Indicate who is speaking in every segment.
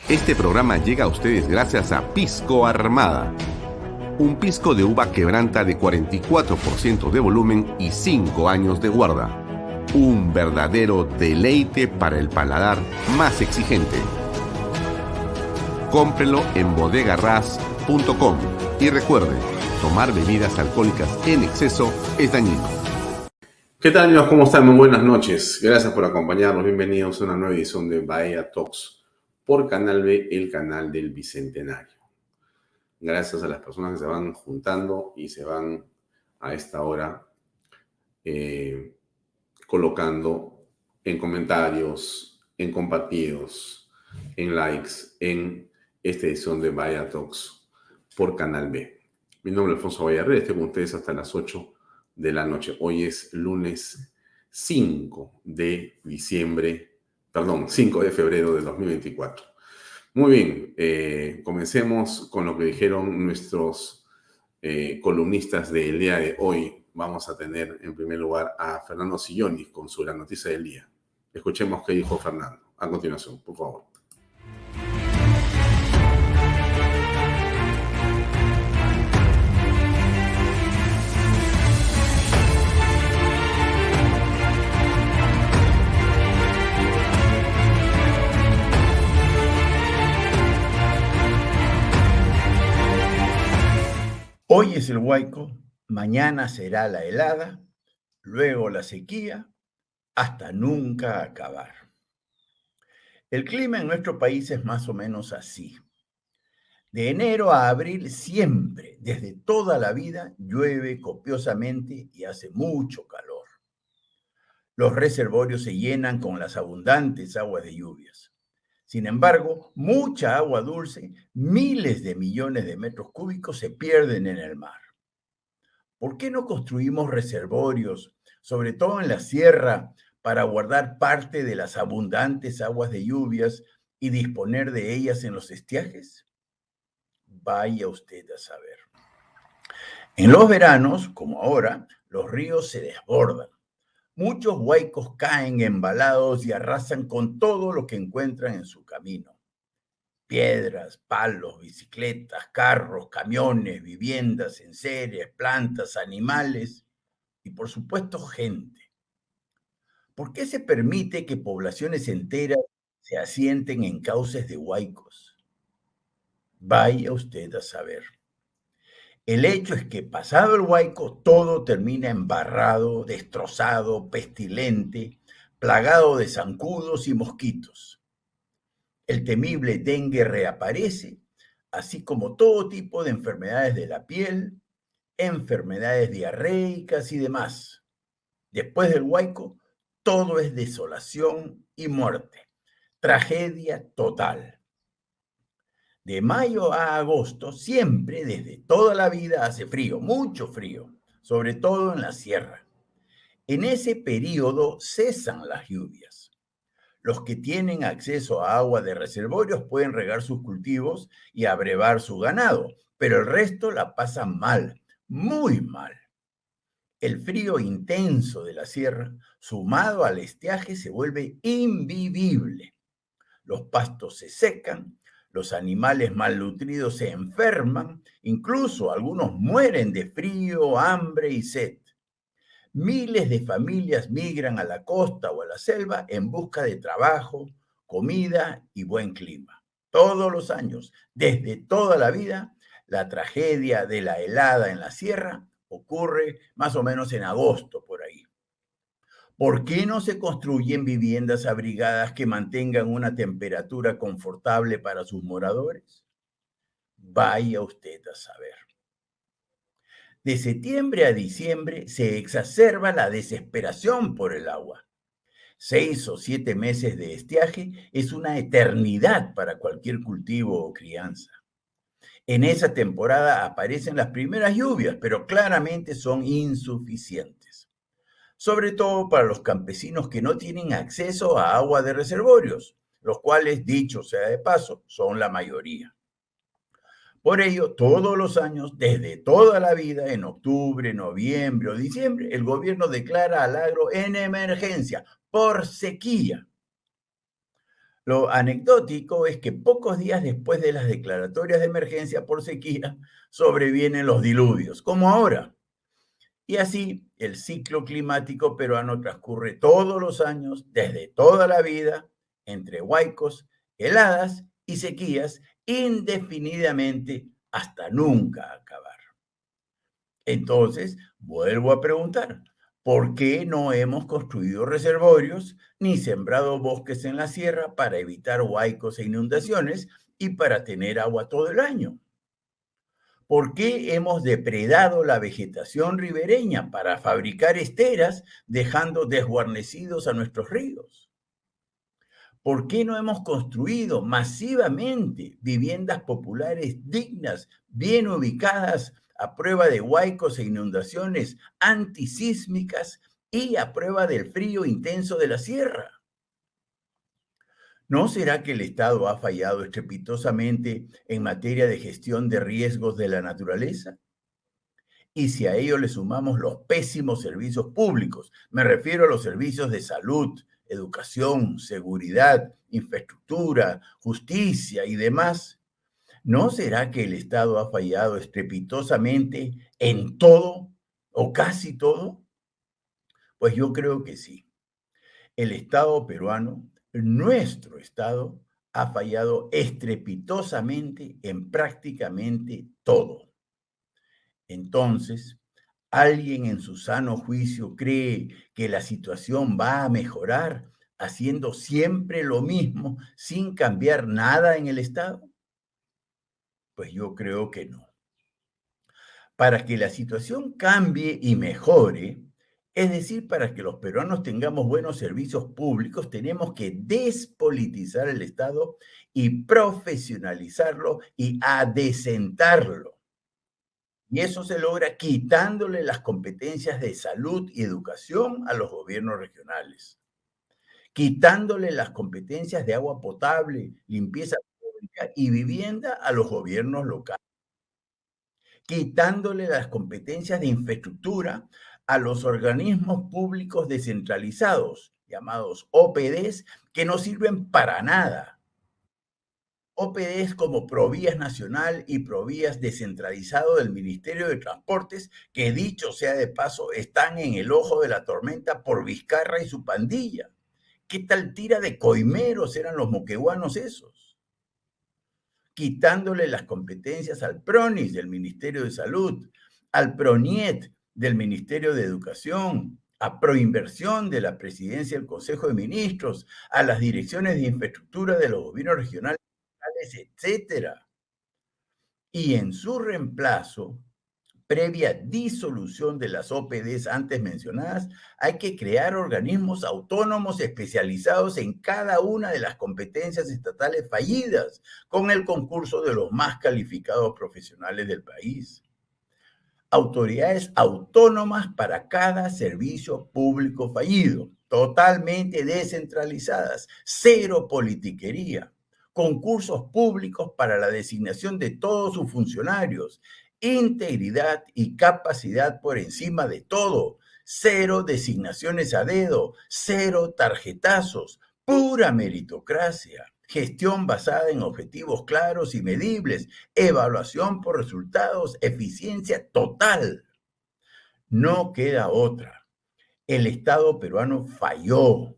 Speaker 1: Este programa llega a ustedes gracias a Pisco Armada. Un pisco de uva quebranta de 44% de volumen y 5 años de guarda. Un verdadero deleite para el paladar más exigente. Cómprelo en bodegarras.com y recuerde, tomar bebidas alcohólicas en exceso es dañino. ¿Qué tal, amigos? ¿Cómo están? Muy buenas noches. Gracias por acompañarnos. Bienvenidos a una nueva edición de Bahía Talks por Canal B, el canal del Bicentenario. Gracias a las personas que se van juntando y se van a esta hora colocando en comentarios, en compartidos, en likes, en esta edición de Bahía Talks por Canal B. Mi nombre es Alfonso Vallarrey, estoy con ustedes hasta las 8 de la noche. Hoy es lunes 5 de febrero de 2024. Muy bien, comencemos con lo que dijeron nuestros columnistas del día de hoy. Vamos a tener en primer lugar a Fernando Sillonis con su La Noticia del Día. Escuchemos qué dijo Fernando a continuación, por favor.
Speaker 2: Hoy es el huaico, mañana será la helada, luego la sequía, hasta nunca acabar. El clima en nuestro país es más o menos así. De enero a abril siempre, desde toda la vida, llueve copiosamente y hace mucho calor. Los reservorios se llenan con las abundantes aguas de lluvias. Sin embargo, mucha agua dulce, miles de millones de metros cúbicos se pierden en el mar. ¿Por qué no construimos reservorios, sobre todo en la sierra, para guardar parte de las abundantes aguas de lluvias y disponer de ellas en los estiajes? Vaya usted a saber. En los veranos, como ahora, los ríos se desbordan. Muchos huaicos caen embalados y arrasan con todo lo que encuentran en su camino. Piedras, palos, bicicletas, carros, camiones, viviendas, enseres, plantas, animales y, por supuesto, gente. ¿Por qué se permite que poblaciones enteras se asienten en cauces de huaicos? Vaya usted a saber. El hecho es que, pasado el huaico, todo termina embarrado, destrozado, pestilente, plagado de zancudos y mosquitos. El temible dengue reaparece, así como todo tipo de enfermedades de la piel, enfermedades diarreicas y demás. Después del huaico, todo es desolación y muerte. Tragedia total. De mayo a agosto, siempre, desde toda la vida, hace frío, mucho frío, sobre todo en la sierra. En ese periodo cesan las lluvias. Los que tienen acceso a agua de reservorios pueden regar sus cultivos y abrevar su ganado, pero el resto la pasan mal, muy mal. El frío intenso de la sierra, sumado al estiaje, se vuelve invivible. Los pastos se secan, los animales malnutridos se enferman, incluso algunos mueren de frío, hambre y sed. Miles de familias migran a la costa o a la selva en busca de trabajo, comida y buen clima. Todos los años, desde toda la vida, la tragedia de la helada en la sierra ocurre más o menos en agosto, por ahí. ¿Por qué no se construyen viviendas abrigadas que mantengan una temperatura confortable para sus moradores? Vaya usted a saber. De septiembre a diciembre se exacerba la desesperación por el agua. 6 o 7 meses de estiaje es una eternidad para cualquier cultivo o crianza. En esa temporada aparecen las primeras lluvias, pero claramente son insuficientes. Sobre todo para los campesinos que no tienen acceso a agua de reservorios, los cuales, dicho sea de paso, son la mayoría. Por ello, todos los años, desde toda la vida, en octubre, noviembre o diciembre, el gobierno declara al agro en emergencia por sequía. Lo anecdótico es que pocos días después de las declaratorias de emergencia por sequía sobrevienen los diluvios, como ahora. Y así el ciclo climático peruano transcurre todos los años, desde toda la vida, entre huaicos, heladas y sequías, indefinidamente hasta nunca acabar. Entonces, vuelvo a preguntar, ¿por qué no hemos construido reservorios ni sembrado bosques en la sierra para evitar huaicos e inundaciones y para tener agua todo el año? ¿Por qué hemos depredado la vegetación ribereña para fabricar esteras, dejando desguarnecidos a nuestros ríos? ¿Por qué no hemos construido masivamente viviendas populares dignas, bien ubicadas, a prueba de huaicos e inundaciones antisísmicas y a prueba del frío intenso de la sierra? ¿No será que el Estado ha fallado estrepitosamente en materia de gestión de riesgos de la naturaleza? Y si a ello le sumamos los pésimos servicios públicos, me refiero a los servicios de salud, educación, seguridad, infraestructura, justicia y demás, ¿no será que el Estado ha fallado estrepitosamente en todo o casi todo? Pues yo creo que sí. El Estado peruano, nuestro Estado, ha fallado estrepitosamente en prácticamente todo. Entonces, ¿alguien en su sano juicio cree que la situación va a mejorar haciendo siempre lo mismo sin cambiar nada en el Estado? Pues yo creo que no. Para que la situación cambie y mejore, es decir, para que los peruanos tengamos buenos servicios públicos, tenemos que despolitizar el Estado y profesionalizarlo y adecentarlo. Y eso se logra quitándole las competencias de salud y educación a los gobiernos regionales, quitándole las competencias de agua potable, limpieza pública y vivienda a los gobiernos locales, quitándole las competencias de infraestructura a los organismos públicos descentralizados, llamados OPDs, que no sirven para nada. OPDs como Provías Nacional y Provías Descentralizado del Ministerio de Transportes, que dicho sea de paso, están en el ojo de la tormenta por Vizcarra y su pandilla. ¿Qué tal tira de coimeros eran los moqueguanos esos? Quitándole las competencias al PRONIS del Ministerio de Salud, al PRONIET del Ministerio de Educación, a Proinversión de la Presidencia del Consejo de Ministros, a las direcciones de infraestructura de los gobiernos regionales, etcétera. Y en su reemplazo, previa disolución de las OPDs antes mencionadas, hay que crear organismos autónomos especializados en cada una de las competencias estatales fallidas, con el concurso de los más calificados profesionales del país. Autoridades autónomas para cada servicio público fallido, totalmente descentralizadas, cero politiquería. Concursos públicos para la designación de todos sus funcionarios, integridad y capacidad por encima de todo, cero designaciones a dedo, cero tarjetazos, pura meritocracia, gestión basada en objetivos claros y medibles, evaluación por resultados, eficiencia total. No queda otra. El Estado peruano falló.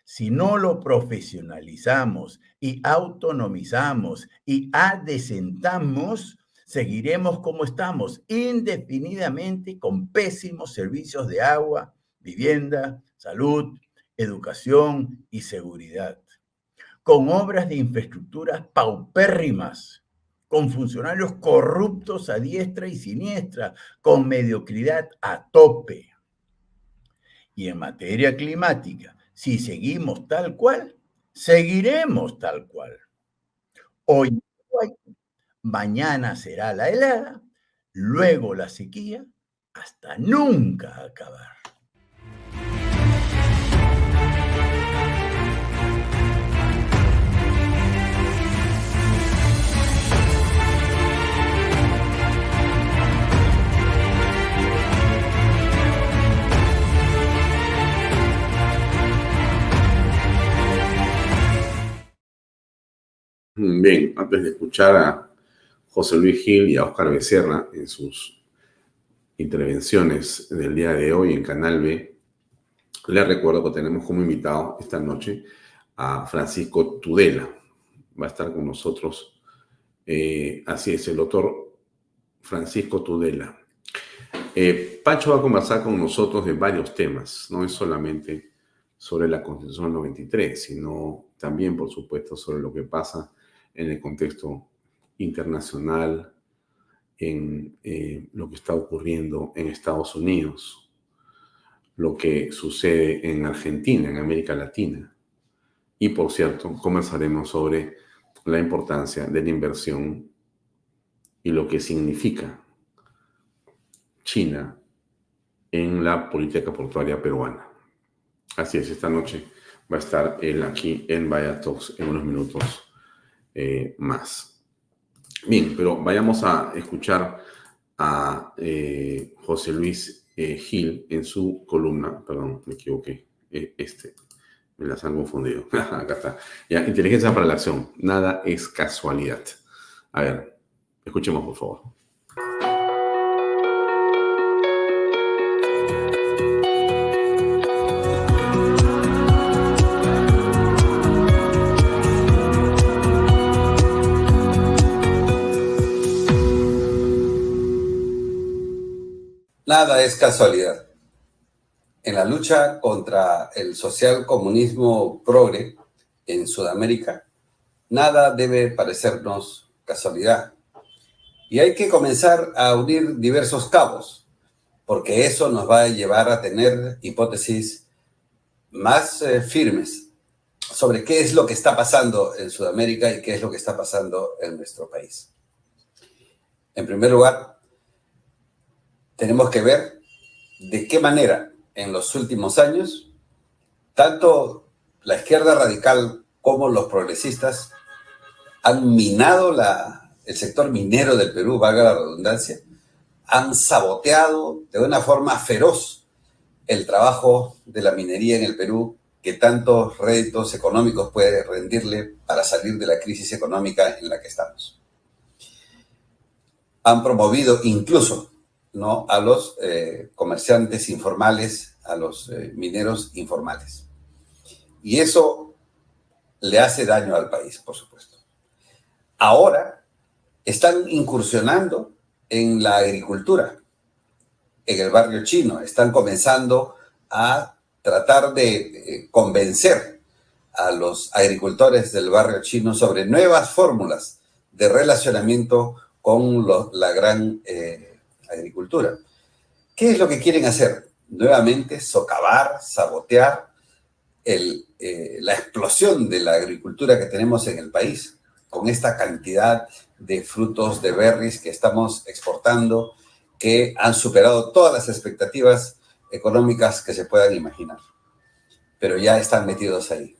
Speaker 2: Si no lo profesionalizamos y autonomizamos y adecentamos, seguiremos como estamos, indefinidamente con pésimos servicios de agua, vivienda, salud, educación y seguridad, con obras de infraestructuras paupérrimas, con funcionarios corruptos a diestra y siniestra, con mediocridad a tope. Y en materia climática, si seguimos tal cual, seguiremos tal cual. Hoy, mañana será la helada, luego la sequía, hasta nunca acabar.
Speaker 1: Bien, antes de escuchar a José Luis Gil y a Óscar Becerra en sus intervenciones del día de hoy en Canal B, les recuerdo que tenemos como invitado esta noche a Francisco Tudela. Va a estar con nosotros, así es, el doctor Francisco Tudela. Pancho va a conversar con nosotros de varios temas, no es solamente sobre la Constitución del 93, sino también, por supuesto, sobre lo que pasa en el contexto internacional, en lo que está ocurriendo en Estados Unidos, lo que sucede en Argentina, en América Latina. Y, por cierto, conversaremos sobre la importancia de la inversión y lo que significa China en la política portuaria peruana. Así es, esta noche va a estar él aquí en Vaya Talks en unos minutos más. Bien, pero vayamos a escuchar a José Luis Gil en su columna, perdón, me equivoqué, me las han confundido, acá está, ya, inteligencia para la acción, nada es casualidad. A ver, escuchemos por favor.
Speaker 3: Nada es casualidad. En la lucha contra el socialcomunismo progre en Sudamérica, nada debe parecernos casualidad. Y hay que comenzar a unir diversos cabos, porque eso nos va a llevar a tener hipótesis más firmes sobre qué es lo que está pasando en Sudamérica y qué es lo que está pasando en nuestro país. En primer lugar, tenemos que ver de qué manera en los últimos años, tanto la izquierda radical como los progresistas han minado el sector minero del Perú, valga la redundancia, han saboteado de una forma feroz el trabajo de la minería en el Perú, que tantos réditos económicos puede rendirle para salir de la crisis económica en la que estamos. Han promovido incluso, ¿no?, a los comerciantes informales, a los mineros informales. Y eso le hace daño al país, por supuesto. Ahora están incursionando en la agricultura, en el barrio chino. Están comenzando a tratar de convencer a los agricultores del barrio chino sobre nuevas fórmulas de relacionamiento con la gran agricultura. ¿Qué es lo que quieren hacer? Nuevamente socavar, sabotear la explosión de la agricultura que tenemos en el país, con esta cantidad de frutos, de berries que estamos exportando, que han superado todas las expectativas económicas que se puedan imaginar. Pero ya están metidos ahí.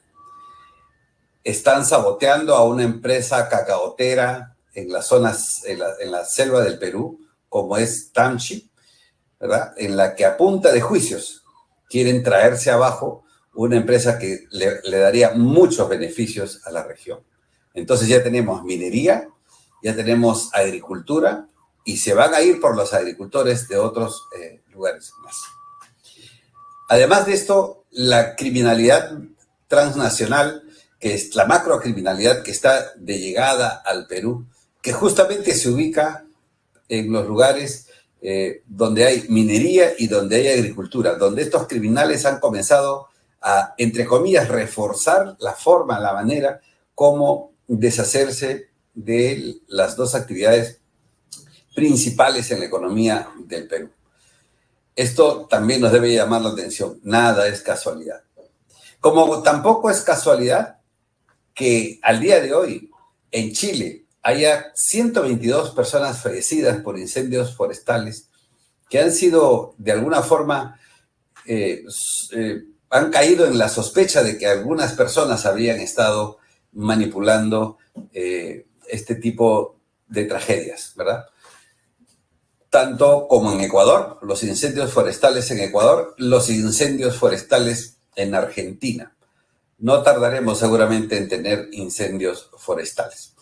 Speaker 3: Están saboteando a una empresa cacaotera en las zonas, en la selva del Perú, como es Tamchi, ¿verdad?, en la que a punta de juicios quieren traerse abajo una empresa que le daría muchos beneficios a la región. Entonces ya tenemos minería, ya tenemos agricultura, y se van a ir por los agricultores de otros lugares más. Además de esto, la criminalidad transnacional, que es la macrocriminalidad que está de llegada al Perú, que justamente se ubica en los lugares donde hay minería y donde hay agricultura, donde estos criminales han comenzado a, entre comillas, reforzar la forma, la manera como deshacerse de las dos actividades principales en la economía del Perú. Esto también nos debe llamar la atención. Nada es casualidad. Como tampoco es casualidad que al día de hoy en Chile haya 122 personas fallecidas por incendios forestales que han sido, de alguna forma, han caído en la sospecha de que algunas personas habrían estado manipulando este tipo de tragedias, ¿verdad? Tanto como en Ecuador, los incendios forestales en Ecuador, los incendios forestales en Argentina. No tardaremos seguramente en tener incendios forestales.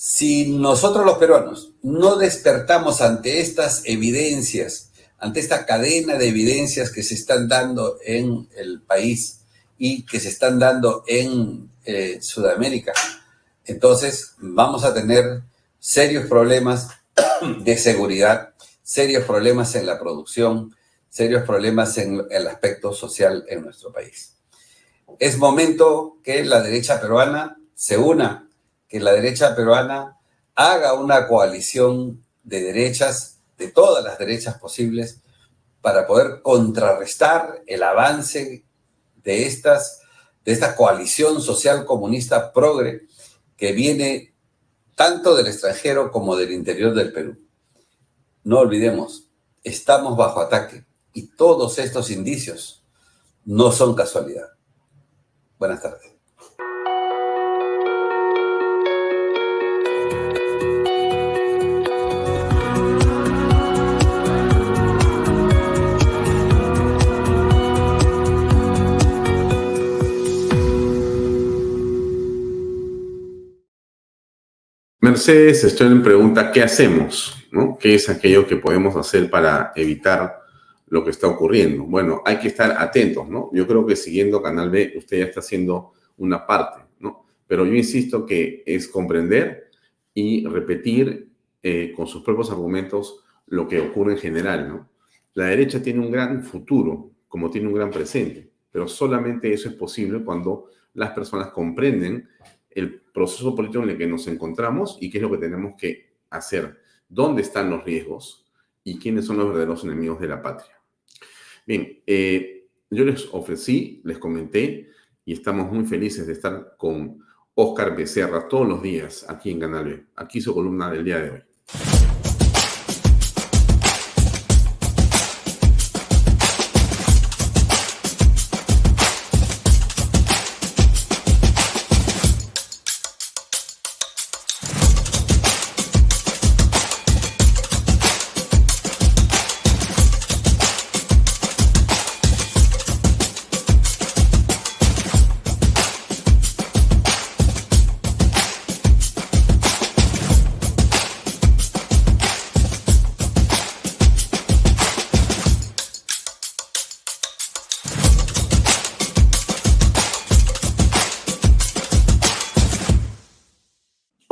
Speaker 3: Si nosotros los peruanos no despertamos ante estas evidencias, ante esta cadena de evidencias que se están dando en el país y que se están dando en Sudamérica, entonces vamos a tener serios problemas de seguridad, serios problemas en la producción, serios problemas en el aspecto social en nuestro país. Es momento que la derecha peruana se una, que la derecha peruana haga una coalición de derechas, de todas las derechas posibles, para poder contrarrestar el avance de esta coalición social comunista progre que viene tanto del extranjero como del interior del Perú. No olvidemos, estamos bajo ataque y todos estos indicios no son casualidad. Buenas tardes.
Speaker 1: Mercedes Stern pregunta, ¿qué hacemos? ¿No? ¿Qué es aquello que podemos hacer para evitar lo que está ocurriendo? Bueno, hay que estar atentos, ¿no? Yo creo que siguiendo Canal B, usted ya está haciendo una parte, ¿no? Pero yo insisto que es comprender y repetir con sus propios argumentos lo que ocurre en general, ¿no? La derecha tiene un gran futuro, como tiene un gran presente, pero solamente eso es posible cuando las personas comprenden el proceso político en el que nos encontramos y qué es lo que tenemos que hacer, dónde están los riesgos y quiénes son los verdaderos enemigos de la patria. Bien, yo les ofrecí, les comenté y estamos muy felices de estar con Óscar Becerra todos los días aquí en Canal B. Aquí su columna del día de hoy.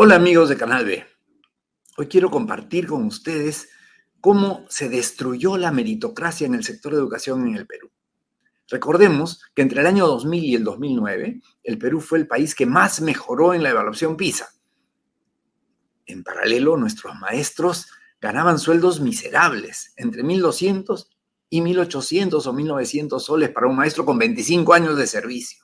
Speaker 2: Hola amigos de Canal B. Hoy quiero compartir con ustedes cómo se destruyó la meritocracia en el sector de educación en el Perú. Recordemos que entre el año 2000 y el 2009, el Perú fue el país que más mejoró en la evaluación PISA. En paralelo, nuestros maestros ganaban sueldos miserables, entre 1.200 y 1.800 o 1.900 soles para un maestro con 25 años de servicio.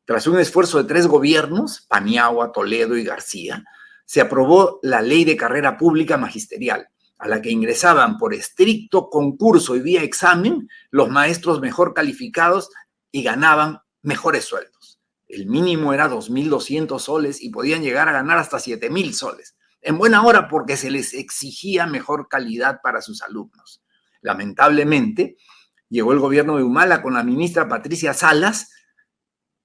Speaker 2: Tras un esfuerzo de 3 gobiernos, Paniagua, Toledo y García, se aprobó la Ley de Carrera Pública Magisterial, a la que ingresaban por estricto concurso y vía examen los maestros mejor calificados y ganaban mejores sueldos. El mínimo era 2.200 soles y podían llegar a ganar hasta 7.000 soles. En buena hora porque se les exigía mejor calidad para sus alumnos. Lamentablemente, llegó el gobierno de Humala con la ministra Patricia Salas,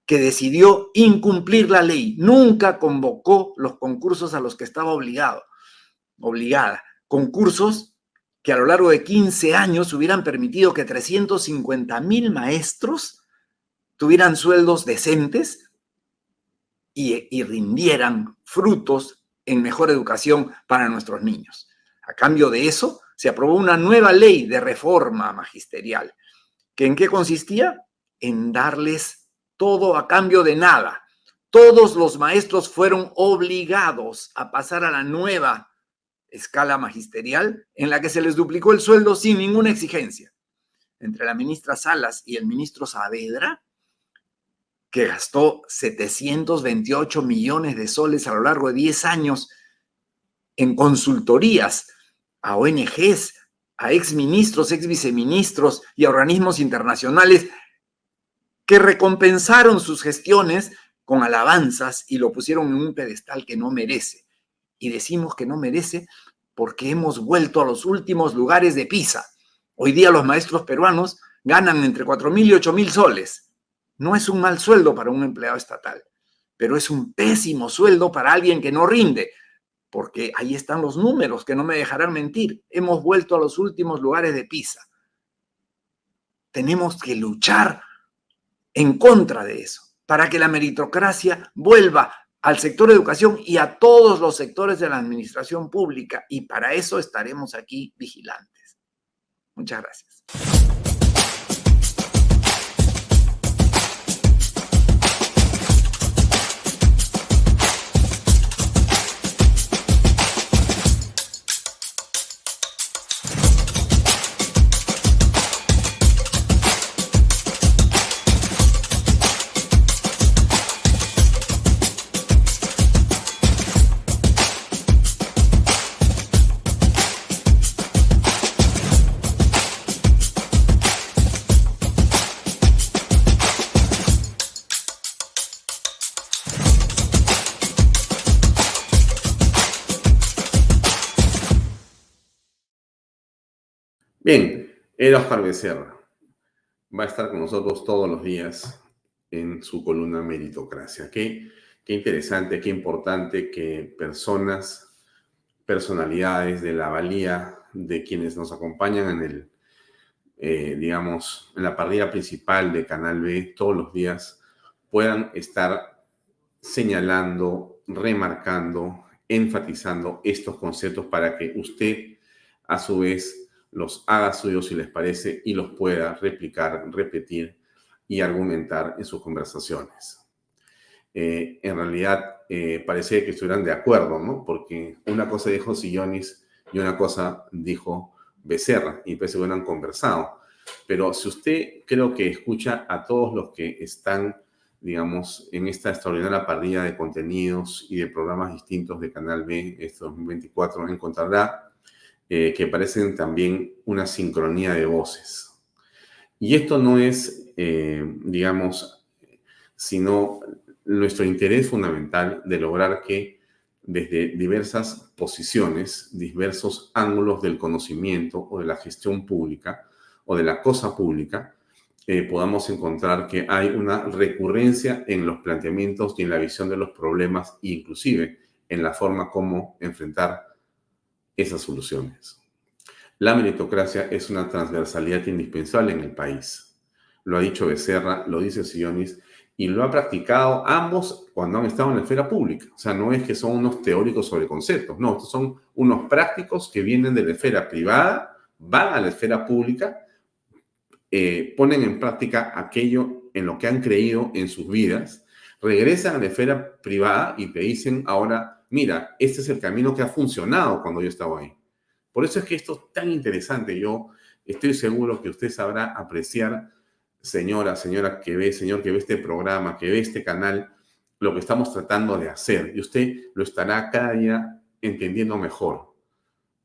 Speaker 2: que decidió incumplir la ley. Nunca convocó los concursos a los que estaba obligada. Concursos que a lo largo de 15 años hubieran permitido que 350.000 maestros tuvieran sueldos decentes y rindieran frutos en mejor educación para nuestros niños. A cambio de eso, se aprobó una nueva ley de reforma magisterial. ¿Que en qué consistía? En darles todo a cambio de nada. Todos los maestros fueron obligados a pasar a la nueva escala magisterial en la que se les duplicó el sueldo sin ninguna exigencia. Entre la ministra Salas y el ministro Saavedra, que gastó 728 millones de soles a lo largo de 10 años en consultorías a ONGs, a exministros, exviceministros y a organismos internacionales que recompensaron sus gestiones con alabanzas y lo pusieron en un pedestal que no merece. Y decimos que no merece porque hemos vuelto a los últimos lugares de PISA. Hoy día los maestros peruanos ganan entre 4.000 y 8.000 soles. No es un mal sueldo para un empleado estatal, pero es un pésimo sueldo para alguien que no rinde,
Speaker 4: porque ahí están los números que no me dejarán mentir. Hemos vuelto a los últimos lugares de PISA. Tenemos que luchar en contra de eso, para que la meritocracia vuelva al sector de educación y a todos los sectores de la administración pública, y para eso estaremos aquí vigilantes. Muchas gracias.
Speaker 1: Bien, el Oscar Becerra va a estar con nosotros todos los días en su columna Meritocracia. Qué interesante, qué importante que personalidades de la valía de quienes nos acompañan en digamos, en la parrilla principal de Canal B todos los días puedan estar señalando, remarcando, enfatizando estos conceptos para que usted, a su vez, los haga suyos si les parece y los pueda replicar, repetir y argumentar en sus conversaciones. En realidad, parecía que estuvieran de acuerdo, ¿no? Porque una cosa dijo Sillonis y una cosa dijo Becerra, y pues se hubieran conversado. Pero si usted creo que escucha a todos los que están, digamos, en esta extraordinaria parrilla de contenidos y de programas distintos de Canal B este 2024, encontrará que parecen también una sincronía de voces. Y esto no es, digamos, sino nuestro interés fundamental de lograr que desde diversas posiciones, diversos ángulos del conocimiento o de la gestión pública o de la cosa pública, podamos encontrar que hay una recurrencia en los planteamientos y en la visión de los problemas, e inclusive en la forma como enfrentar esas soluciones. La meritocracia es una transversalidad indispensable en el país. Lo ha dicho Becerra, lo dice Sillonis, y lo ha practicado ambos cuando han estado en la esfera pública. O sea, no es que son unos teóricos sobre conceptos, no, estos son unos prácticos que vienen de la esfera privada, van a la esfera pública, ponen en práctica aquello en lo que han creído en sus vidas, regresan a la esfera privada y te dicen ahora, mira, este es el camino que ha funcionado cuando yo estaba ahí. Por eso es que esto es tan interesante. Yo estoy seguro que usted sabrá apreciar, señora que ve, señor que ve este programa, que ve este canal, lo que estamos tratando de hacer. Y usted lo estará cada día entendiendo mejor.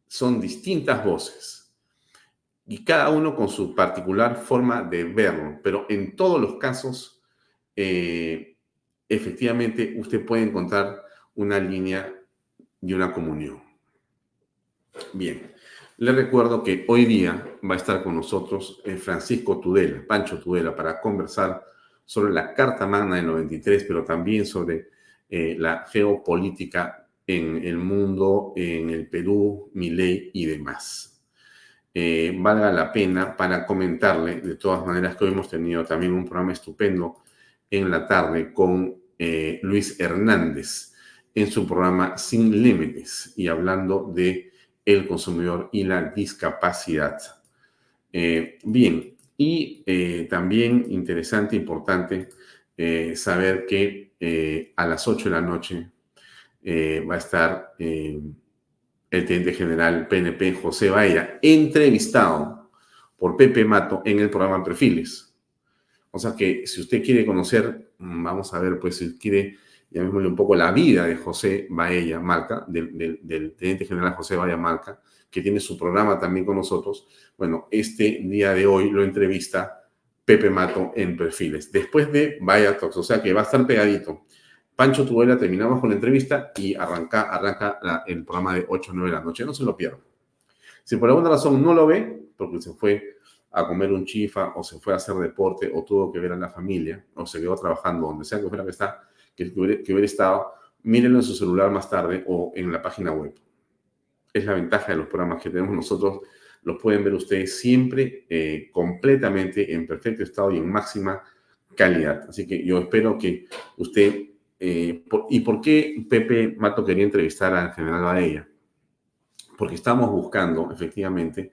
Speaker 1: Son distintas voces. Y cada uno con su particular forma de verlo. Pero en todos los casos, efectivamente, usted puede encontrar una línea y una comunión. Bien, le recuerdo que hoy día va a estar con nosotros Francisco Tudela, Pancho Tudela, para conversar sobre la Carta Magna del 93, pero también sobre la geopolítica en el mundo, en el Perú, Milei y demás. Valga la pena para comentarle, de todas maneras, que hoy hemos tenido también un programa estupendo en la tarde con Luis Hernández en su programa Sin Límites y hablando de el consumidor y la discapacidad. Bien, y también interesante, importante saber que a las 8 de la noche va a estar el teniente general PNP José Baella, entrevistado por Pepe Mato en el programa Perfiles. O sea que si usted quiere conocer, vamos a ver, pues si quiere, llamémosle un poco la vida de José Baella Malca, del teniente general José Baella Malca, que tiene su programa también con nosotros. Bueno, este día de hoy lo entrevista Pepe Mato en Perfiles, después de Baella Talks, o sea que va a estar pegadito. Pancho Tudela, terminamos con la entrevista y arranca el programa de 8 o 9 de la noche. No se lo pierda. Si por alguna razón no lo ve, porque se fue a comer un chifa o se fue a hacer deporte o tuvo que ver a la familia o se quedó trabajando donde sea que fuera que hubiera estado, mírenlo en su celular más tarde o en la página web. Es la ventaja de los programas que tenemos nosotros. Los pueden ver ustedes siempre completamente en perfecto estado y en máxima calidad. Así que yo espero que usted... ¿Y por qué Pepe Mato quería entrevistar al general Baella? Porque estamos buscando, efectivamente,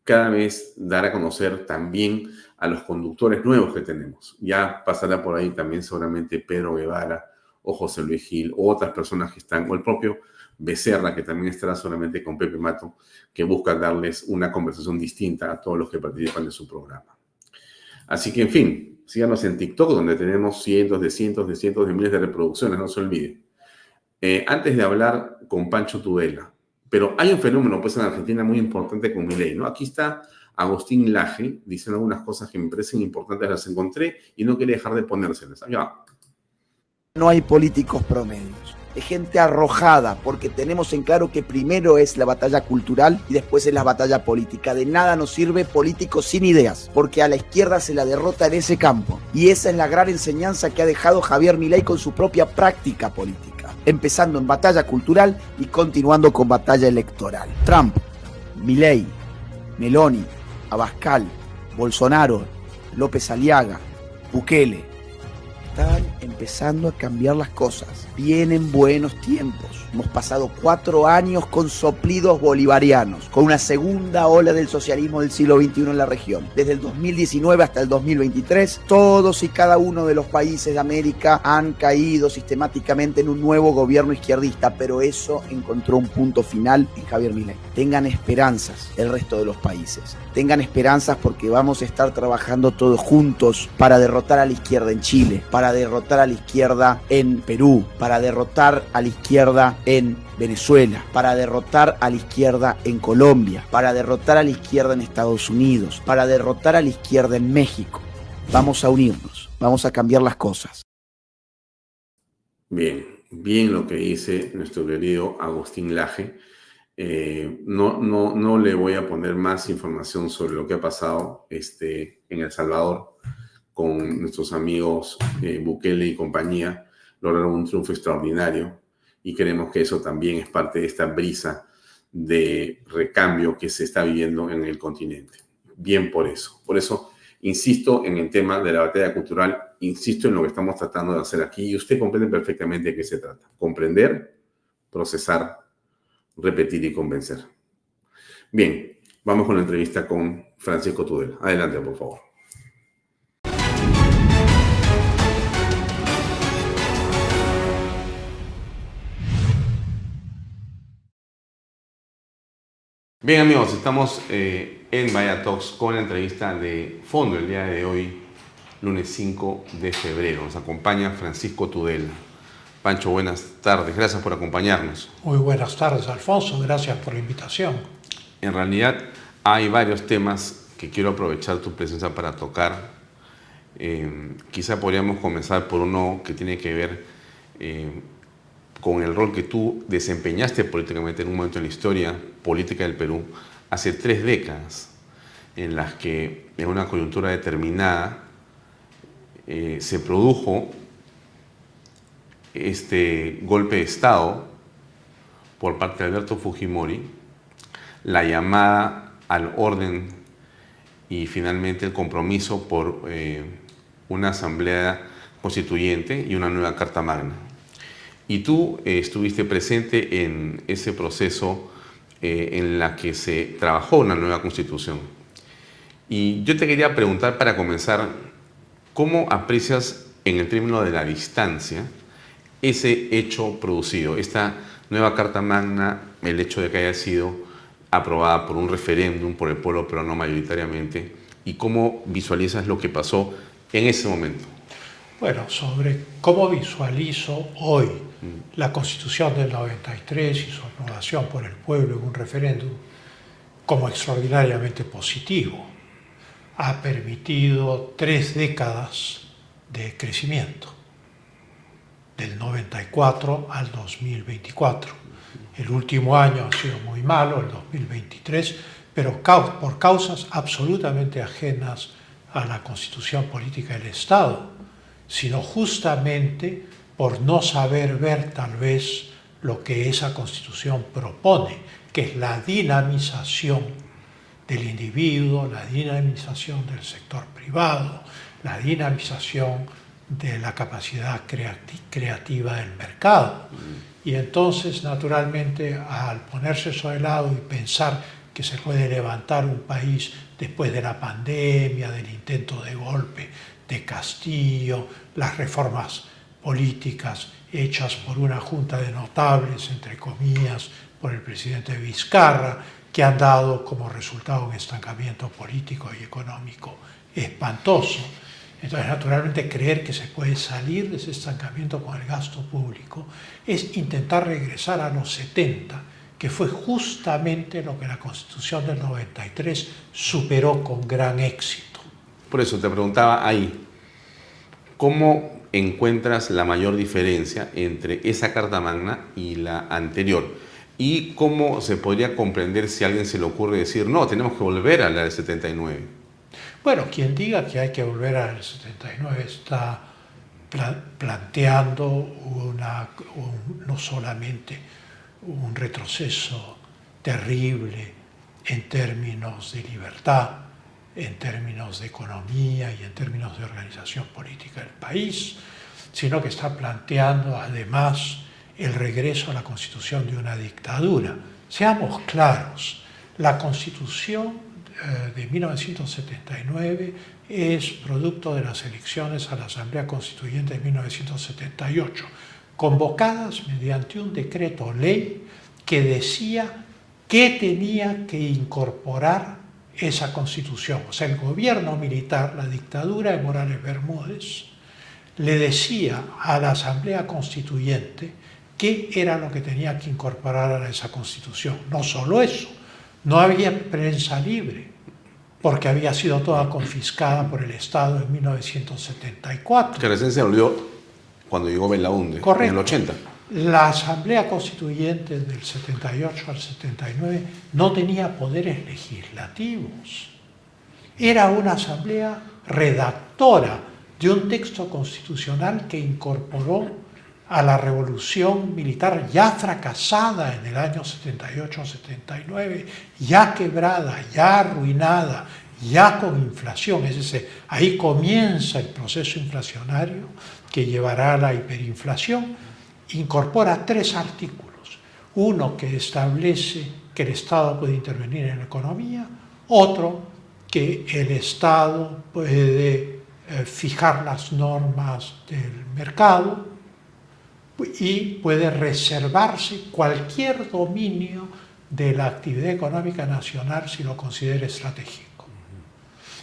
Speaker 1: cada vez dar a conocer también a los conductores nuevos que tenemos. Ya pasará por ahí también seguramente Pedro Guevara o José Luis Gil o otras personas que están, o el propio Becerra, que también estará solamente con Pepe Mato, que busca darles una conversación distinta a todos los que participan de su programa. Así que, en fin, síganos en TikTok, donde tenemos cientos de miles de reproducciones, no se olviden. Antes de hablar con Pancho Tudela, pero hay un fenómeno pues en Argentina muy importante con Milei, ¿no? Aquí está Agustín Laje diciendo algunas cosas que me parecen importantes, las encontré y no quería dejar de ponérselas. Allá va.
Speaker 5: No hay políticos promedios, es gente arrojada, porque tenemos en claro que primero es la batalla cultural y después es la batalla política. De nada nos sirve políticos sin ideas, porque a la izquierda se la derrota en ese campo. Y esa es la gran enseñanza que ha dejado Javier Milei con su propia práctica política, empezando en batalla cultural y continuando con batalla electoral. Trump, Milei, Meloni, Abascal, Bolsonaro, López Aliaga, Bukele, están empezando a cambiar las cosas. Vienen buenos tiempos. Hemos pasado 4 años con soplidos bolivarianos, con una segunda ola del socialismo del siglo XXI en la región. Desde el 2019 hasta el 2023, todos y cada uno de los países de América han caído sistemáticamente en un nuevo gobierno izquierdista, pero eso encontró un punto final en Javier Milei. Tengan esperanzas el resto de los países. Tengan esperanzas porque vamos a estar trabajando todos juntos para derrotar a la izquierda en Chile, para derrotar a la izquierda en Perú, para derrotar a la izquierda en Venezuela, para derrotar a la izquierda en Colombia, para derrotar a la izquierda en Estados Unidos, para derrotar a la izquierda en México. Vamos a unirnos, vamos a cambiar las cosas.
Speaker 1: Bien lo que dice nuestro querido Agustín Laje. No le voy a poner más información sobre lo que ha pasado en El Salvador con nuestros amigos Bukele y compañía. Lograron un triunfo extraordinario y creemos que eso también es parte de esta brisa de recambio que se está viviendo en el continente. Bien por eso. Por eso insisto en el tema de la batalla cultural, insisto en lo que estamos tratando de hacer aquí y usted comprende perfectamente de qué se trata. Comprender, procesar, repetir y convencer. Bien, vamos con la entrevista con Francisco Tudela. Adelante, por favor. Bien, amigos, estamos en Vaya Talks con la entrevista de fondo el día de hoy, lunes 5 de febrero. Nos acompaña Francisco Tudela. Pancho, buenas tardes. Gracias por acompañarnos.
Speaker 6: Muy buenas tardes, Alfonso. Gracias por la invitación.
Speaker 1: En realidad, hay varios temas que quiero aprovechar tu presencia para tocar. Quizá podríamos comenzar por uno que tiene que ver con el rol que tú desempeñaste políticamente en un momento en la historia política del Perú hace 3 décadas, en las que en una coyuntura determinada se produjo este golpe de Estado por parte de Alberto Fujimori, la llamada al orden y finalmente el compromiso por una asamblea constituyente y una nueva Carta Magna. Y tú estuviste presente en ese proceso en la que se trabajó una nueva constitución. Y yo te quería preguntar para comenzar, ¿cómo aprecias en el término de la distancia ese hecho producido, esta nueva Carta Magna, el hecho de que haya sido aprobada por un referéndum por el pueblo peruano mayoritariamente, y cómo visualizas lo que pasó en ese momento?
Speaker 6: Bueno, sobre cómo visualizo hoy la Constitución del 93 y su aprobación por el pueblo en un referéndum como extraordinariamente positivo. Ha permitido 3 décadas de crecimiento, del 94 al 2024. El último año ha sido muy malo, el 2023, pero por causas absolutamente ajenas a la constitución política del Estado, sino justamente por no saber ver tal vez lo que esa Constitución propone, que es la dinamización del individuo, la dinamización del sector privado, la dinamización de la capacidad creativa del mercado. Y entonces, naturalmente, al ponerse eso de lado y pensar que se puede levantar un país después de la pandemia, del intento de golpe de Castillo, las reformas políticas hechas por una junta de notables, entre comillas, por el presidente Vizcarra, que han dado como resultado un estancamiento político y económico espantoso. Entonces, naturalmente, creer que se puede salir de ese estancamiento con el gasto público es intentar regresar a los 70, que fue justamente lo que la Constitución del 93 superó con gran éxito.
Speaker 1: Por eso te preguntaba ahí, ¿cómo encuentras la mayor diferencia entre esa Carta Magna y la anterior? ¿Y cómo se podría comprender si a alguien se le ocurre decir, no, tenemos que volver a la del 79?
Speaker 6: Bueno, quien diga que hay que volver al 79 está planteando no solamente un retroceso terrible en términos de libertad, en términos de economía y en términos de organización política del país, sino que está planteando además el regreso a la constitución de una dictadura. Seamos claros, la Constitución de 1979 es producto de las elecciones a la Asamblea Constituyente de 1978, convocadas mediante un decreto ley que decía qué tenía que incorporar esa Constitución. O sea, el gobierno militar, la dictadura de Morales Bermúdez, le decía a la Asamblea Constituyente qué era lo que tenía que incorporar a esa Constitución. No solo eso, no había prensa libre, porque había sido toda confiscada por el Estado en 1974.
Speaker 1: Que recién se volvió cuando llegó Belaúnde,
Speaker 6: correcto,
Speaker 1: en el 80.
Speaker 6: La Asamblea Constituyente del 78 al 79 no tenía poderes legislativos. Era una asamblea redactora de un texto constitucional que incorporó a la revolución militar ya fracasada en el año 78-79, ya quebrada, ya arruinada, ya con inflación. Es decir, ahí comienza el proceso inflacionario que llevará a la hiperinflación. Incorpora 3 artículos. Uno que establece que el Estado puede intervenir en la economía, otro que el Estado puede fijar las normas del mercado y puede reservarse cualquier dominio de la actividad económica nacional si lo considera estratégico.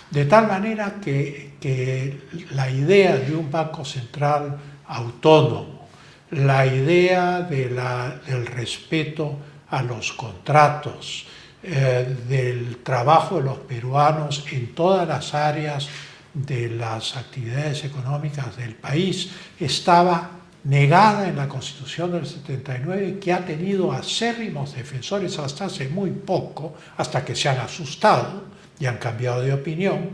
Speaker 6: De tal manera que la idea de un banco central autónomo, la idea del respeto a los contratos, del trabajo de los peruanos en todas las áreas de las actividades económicas del país estaba negada en la Constitución del 79, que ha tenido acérrimos defensores hasta hace muy poco, hasta que se han asustado y han cambiado de opinión,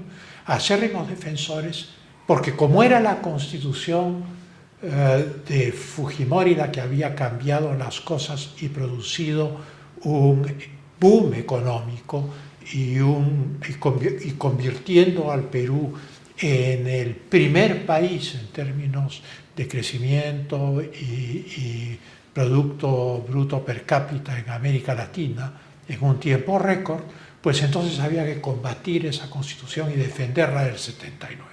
Speaker 6: acérrimos defensores, porque como era la Constitución de Fujimori la que había cambiado las cosas y producido un boom económico y convirtiendo al Perú en el primer país en términos de crecimiento y Producto Bruto Per cápita en América Latina en un tiempo récord, pues entonces había que combatir esa Constitución y defenderla del 79.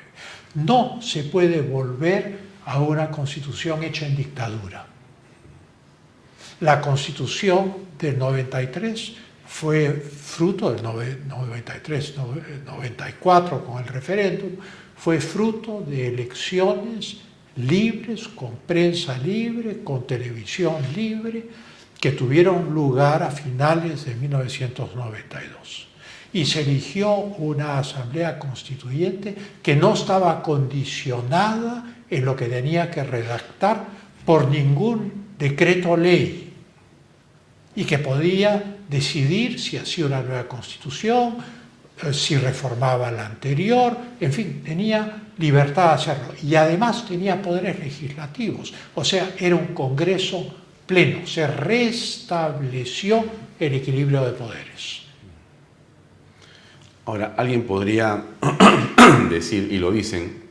Speaker 6: No se puede volver a una Constitución hecha en dictadura. La Constitución del 93 fue fruto del 93-94 con el referéndum, fue fruto de elecciones libres, con prensa libre, con televisión libre, que tuvieron lugar a finales de 1992. Y se eligió una asamblea constituyente que no estaba condicionada en lo que tenía que redactar por ningún decreto ley y que podía decidir si hacía una nueva constitución si reformaba la anterior, en fin, tenía libertad de hacerlo. Y además tenía poderes legislativos, o sea, era un Congreso pleno, se restableció el equilibrio de poderes.
Speaker 1: Ahora, alguien podría decir, y lo dicen,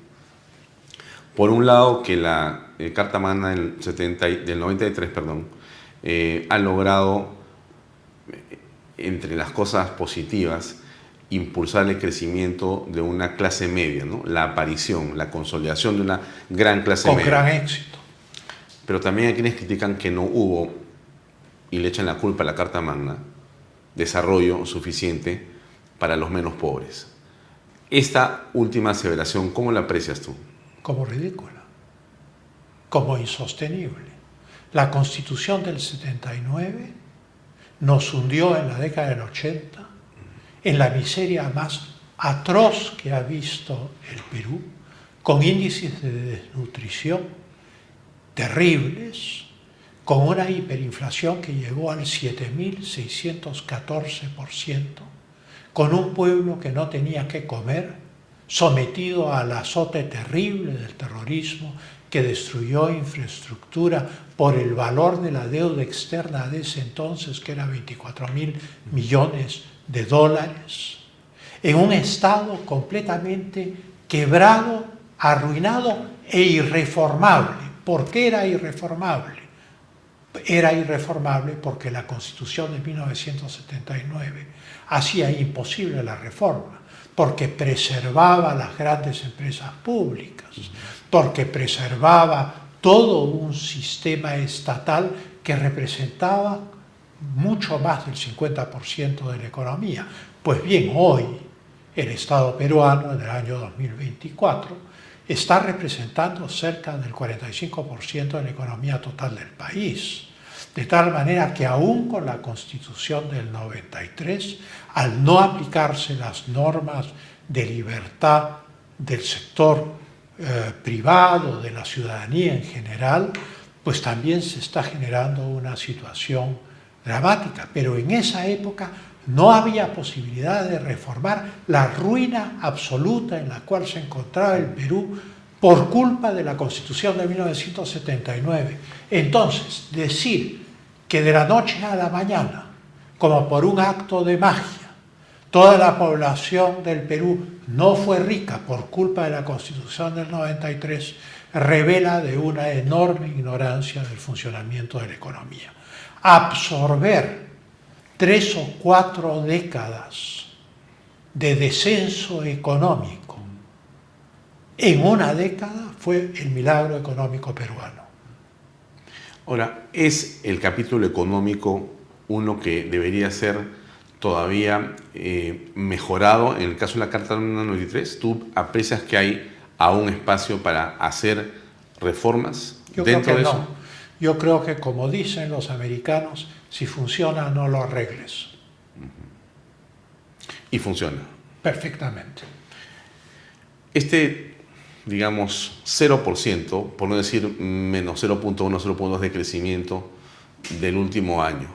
Speaker 1: por un lado que la Carta Magna del 93, ha logrado, entre las cosas positivas, impulsar el crecimiento de una clase media, ¿no? La aparición, la consolidación de una gran clase media.
Speaker 6: Con gran éxito.
Speaker 1: Pero también hay quienes critican que no hubo, y le echan la culpa a la Carta Magna, desarrollo suficiente para los menos pobres. Esta última aseveración, ¿cómo la aprecias tú?
Speaker 6: Como ridícula, como insostenible. La Constitución del 79 nos hundió en la década del 80 en la miseria más atroz que ha visto el Perú, con índices de desnutrición terribles, con una hiperinflación que llegó al 7.614%, con un pueblo que no tenía qué comer, sometido al azote terrible del terrorismo que destruyó infraestructura por el valor de la deuda externa de ese entonces, que era 24.000 millones de dólares, en un estado completamente quebrado, arruinado e irreformable. ¿Por qué era irreformable? Era irreformable porque la Constitución de 1979 hacía imposible la reforma, porque preservaba las grandes empresas públicas, porque preservaba todo un sistema estatal que representaba mucho más del 50% de la economía. Pues bien, hoy el Estado peruano, en el año 2024, está representando cerca del 45% de la economía total del país. De tal manera que aún con la Constitución del 93, al no aplicarse las normas de libertad del sector privado, de la ciudadanía en general, pues también se está generando una situación dramática. Pero en esa época no había posibilidad de reformar la ruina absoluta en la cual se encontraba el Perú por culpa de la Constitución de 1979. Entonces, decir que de la noche a la mañana, como por un acto de magia, toda la población del Perú no fue rica por culpa de la Constitución del 93, revela de una enorme ignorancia del funcionamiento de la economía. Absorber 3 o 4 décadas de descenso económico en una década fue el milagro económico peruano.
Speaker 1: Ahora, ¿es el capítulo económico uno que debería ser todavía mejorado en el caso de la Carta 93? ¿Tú aprecias que hay aún espacio para hacer reformas dentro de eso?
Speaker 6: Yo creo que, como dicen los americanos, si funciona, no lo arregles.
Speaker 1: Y funciona.
Speaker 6: Perfectamente.
Speaker 1: Digamos, 0%, por no decir menos 0.1, 0.2 de crecimiento del último año.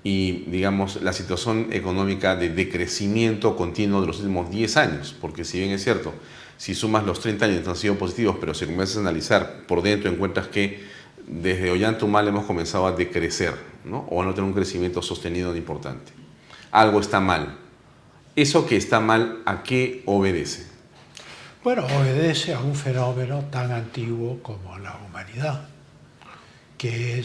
Speaker 1: Y, digamos, la situación económica de decrecimiento continuo de los últimos 10 años, porque si bien es cierto, si sumas los 30 años han sido positivos, pero si comienzas a analizar por dentro encuentras que desde Ollantaytambo hemos comenzado a decrecer, ¿no? O a no tener un crecimiento sostenido ni importante. Algo está mal. ¿Eso que está mal, a qué obedece?
Speaker 6: Bueno, obedece a un fenómeno tan antiguo como la humanidad, que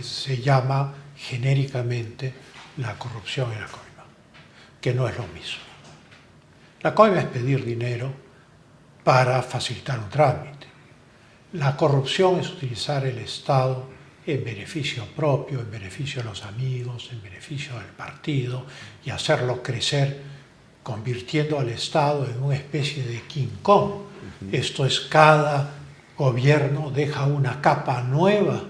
Speaker 6: se llama genéricamente la corrupción y la coima, que no es lo mismo. La coima es pedir dinero para facilitar un trámite. La corrupción es utilizar el Estado en beneficio propio, en beneficio de los amigos, en beneficio del partido y hacerlo crecer, convirtiendo al Estado en una especie de King Kong. Esto es, cada gobierno deja una capa nueva,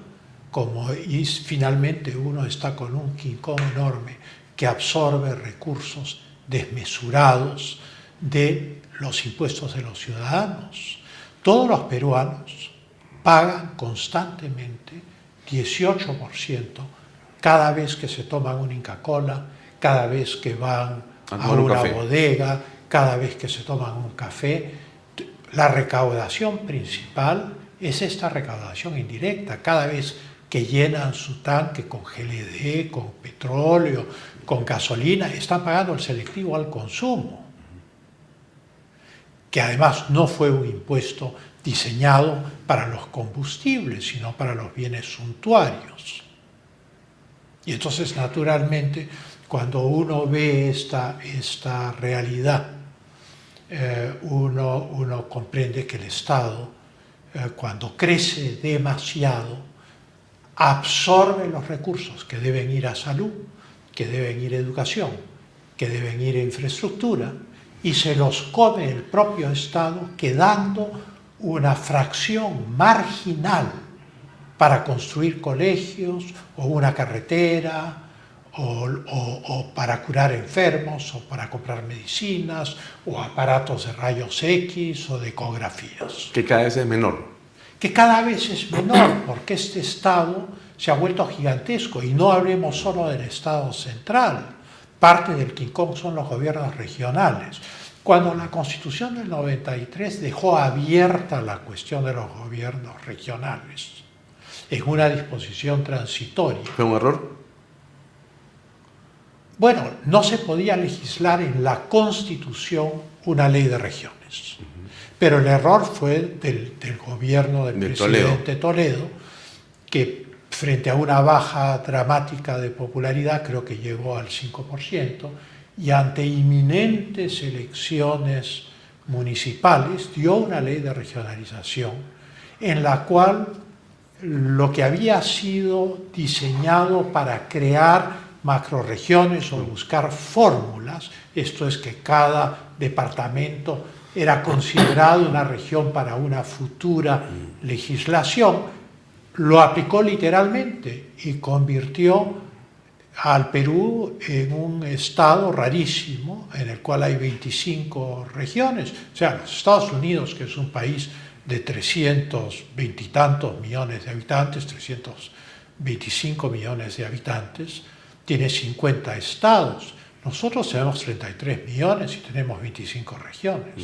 Speaker 6: y finalmente uno está con un King Kong enorme que absorbe recursos desmesurados de los impuestos de los ciudadanos. Todos los peruanos pagan constantemente 18% cada vez que se toman un Inca Kola, cada vez que van a una bodega, cada vez que se toman un café. La recaudación principal es esta recaudación indirecta. Cada vez que llenan su tanque con GLD, con petróleo, con gasolina, están pagando el selectivo al consumo, que además no fue un impuesto diseñado para los combustibles, sino para los bienes suntuarios. Y entonces, naturalmente, cuando uno ve esta realidad, uno comprende que el Estado, cuando crece demasiado, absorbe los recursos que deben ir a salud, que deben ir a educación, que deben ir a infraestructura, y se los come el propio Estado, quedando una fracción marginal para construir colegios o una carretera o para curar enfermos o para comprar medicinas o aparatos de rayos X o de ecografías.
Speaker 1: Que cada vez es menor.
Speaker 6: Que cada vez es menor porque este Estado se ha vuelto gigantesco, y no hablemos solo del Estado central. Parte del King Kong son los gobiernos regionales. Cuando la Constitución del 93 dejó abierta la cuestión de los gobiernos regionales en una disposición transitoria.
Speaker 1: ¿Fue un error?
Speaker 6: Bueno, no se podía legislar en la Constitución una ley de regiones. Pero el error fue del gobierno del presidente Toledo, que frente a una baja dramática de popularidad, creo que llegó al 5%, y ante inminentes elecciones municipales, dio una ley de regionalización en la cual lo que había sido diseñado para crear macrorregiones o buscar fórmulas, esto es que cada departamento era considerado una región para una futura legislación, lo aplicó literalmente y convirtió al Perú en un estado rarísimo, en el cual hay 25 regiones. O sea, los Estados Unidos, que es un país de 320 y tantos millones de habitantes, 325 millones de habitantes, tiene 50 estados. Nosotros tenemos 33 millones y tenemos 25 regiones.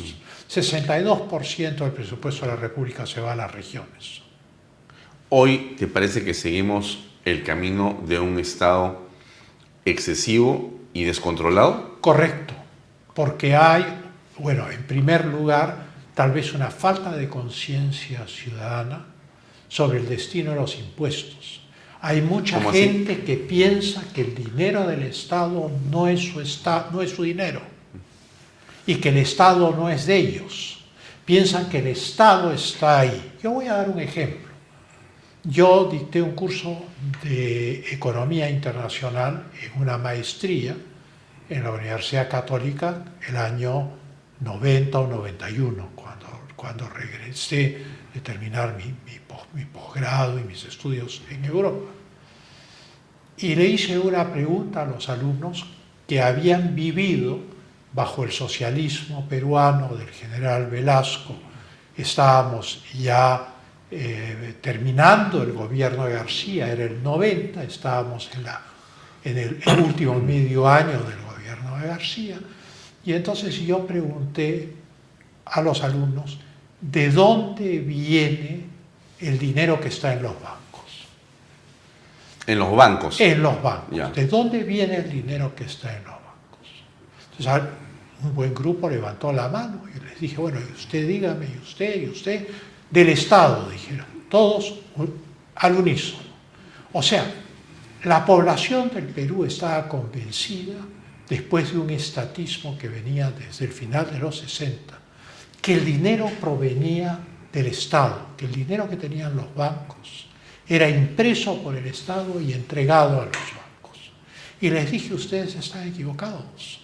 Speaker 6: 62% del presupuesto de la República se va a las regiones.
Speaker 1: Hoy, ¿te parece que seguimos el camino de un Estado excesivo y descontrolado?
Speaker 6: Correcto, porque hay, bueno, en primer lugar, tal vez una falta de conciencia ciudadana sobre el destino de los impuestos. Hay mucha gente que piensa que el dinero del Estado no es su dinero y que el Estado no es de ellos. Piensan que el Estado está ahí. Yo voy a dar un ejemplo. Yo dicté un curso de Economía Internacional en una maestría en la Universidad Católica el año 90 o 91, cuando regresé de terminar mi posgrado y mis estudios en Europa. Y le hice una pregunta a los alumnos que habían vivido bajo el socialismo peruano del general Velasco. Estábamos ya terminando el gobierno de García, era el 90, estábamos en el último medio año del gobierno de García, y entonces yo pregunté a los alumnos, ¿de dónde viene el dinero que está en los bancos?
Speaker 1: ¿En los bancos?
Speaker 6: En los bancos.
Speaker 1: Ya.
Speaker 6: ¿De dónde viene el dinero que está en los bancos? Entonces, un buen grupo levantó la mano y les dije, bueno, y usted dígame, y usted, del Estado, dijeron, todos al unísono. O sea, la población del Perú estaba convencida, después de un estatismo que venía desde el final de los 60, que el dinero provenía del Estado, que el dinero que tenían los bancos era impreso por el Estado y entregado a los bancos. Y les dije, ustedes están equivocados.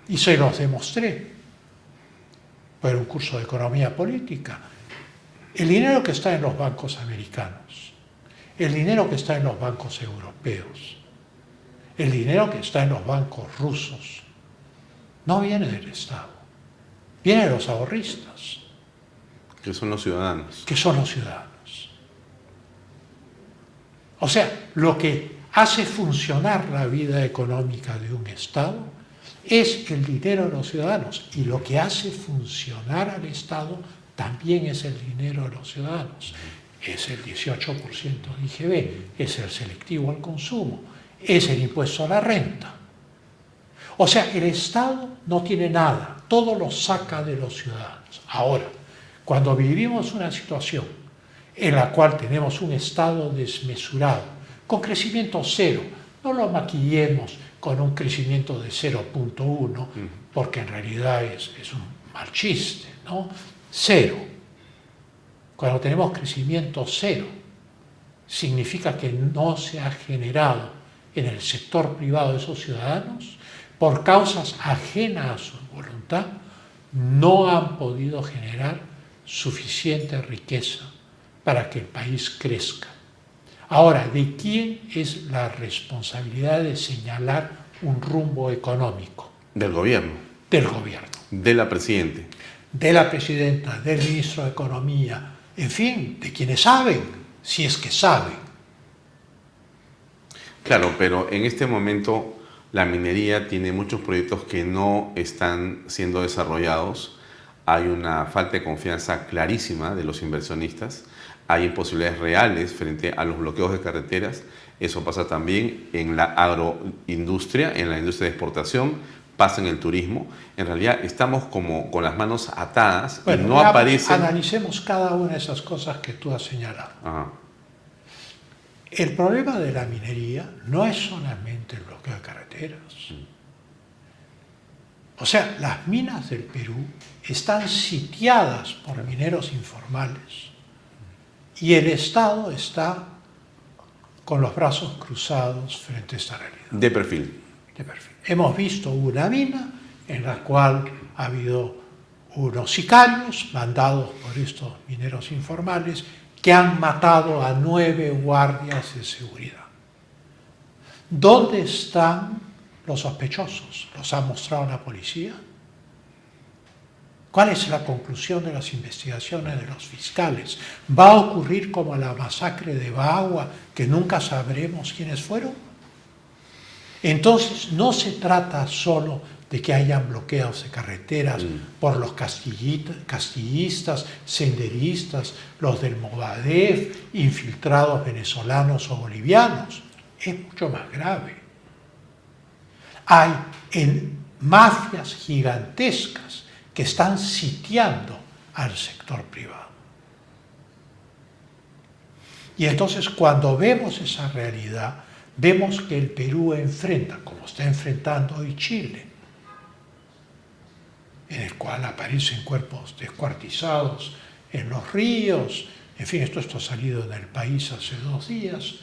Speaker 6: Y se los demostré. Fue un curso de economía política. El dinero que está en los bancos americanos, el dinero que está en los bancos europeos, el dinero que está en los bancos rusos, no viene del Estado, viene de los ahorristas.
Speaker 1: Que son los ciudadanos.
Speaker 6: Que son los ciudadanos. O sea, lo que hace funcionar la vida económica de un Estado es el dinero de los ciudadanos, y lo que hace funcionar al Estado también es el dinero de los ciudadanos. Es el 18% de IGB, es el selectivo al consumo, es el impuesto a la renta. O sea, el Estado no tiene nada, todo lo saca de los ciudadanos. Ahora, cuando vivimos una situación en la cual tenemos un Estado desmesurado, con crecimiento cero, no lo maquillemos con un crecimiento de 0.1, porque en realidad es un mal chiste, ¿no? Cero. Cuando tenemos crecimiento cero, significa que no se ha generado en el sector privado de esos ciudadanos, por causas ajenas a su voluntad, no han podido generar suficiente riqueza para que el país crezca. Ahora, ¿de quién es la responsabilidad de señalar un rumbo económico?
Speaker 1: Del gobierno.
Speaker 6: Del gobierno.
Speaker 1: De la presidenta.
Speaker 6: De la presidenta, del ministro de Economía, en fin, de quienes saben, si es que saben.
Speaker 1: Claro, pero en este momento la minería tiene muchos proyectos que no están siendo desarrollados. Hay una falta de confianza clarísima de los inversionistas. Hay imposibilidades reales frente a los bloqueos de carreteras. Eso pasa también en la agroindustria, en la industria de exportación, pasa en el turismo. En realidad estamos como con las manos atadas,
Speaker 6: bueno,
Speaker 1: y no aparecen...
Speaker 6: Analicemos cada una de esas cosas que tú has señalado.
Speaker 1: Ajá.
Speaker 6: El problema de la minería no es solamente el bloqueo de carreteras. O sea, las minas del Perú están sitiadas por mineros informales y el Estado está con los brazos cruzados frente a esta realidad.
Speaker 1: De perfil.
Speaker 6: De perfil. Hemos visto una mina en la cual ha habido unos sicarios mandados por estos mineros informales que han matado a 9 guardias de seguridad. ¿Dónde están los sospechosos? ¿Los ha mostrado la policía? ¿Cuál es la conclusión de las investigaciones de los fiscales? ¿Va a ocurrir como la masacre de Bagua, que nunca sabremos quiénes fueron? Entonces, no se trata solo de que hayan bloqueos de carreteras por los castillistas, senderistas, los del Movadef, infiltrados venezolanos o bolivianos. Es mucho más grave. Hay mafias gigantescas que están sitiando al sector privado. Y entonces, cuando vemos esa realidad, vemos que el Perú enfrenta, como está enfrentando hoy Chile, en el cual aparecen cuerpos descuartizados en los ríos, en fin, esto ha salido en El País hace 2 días.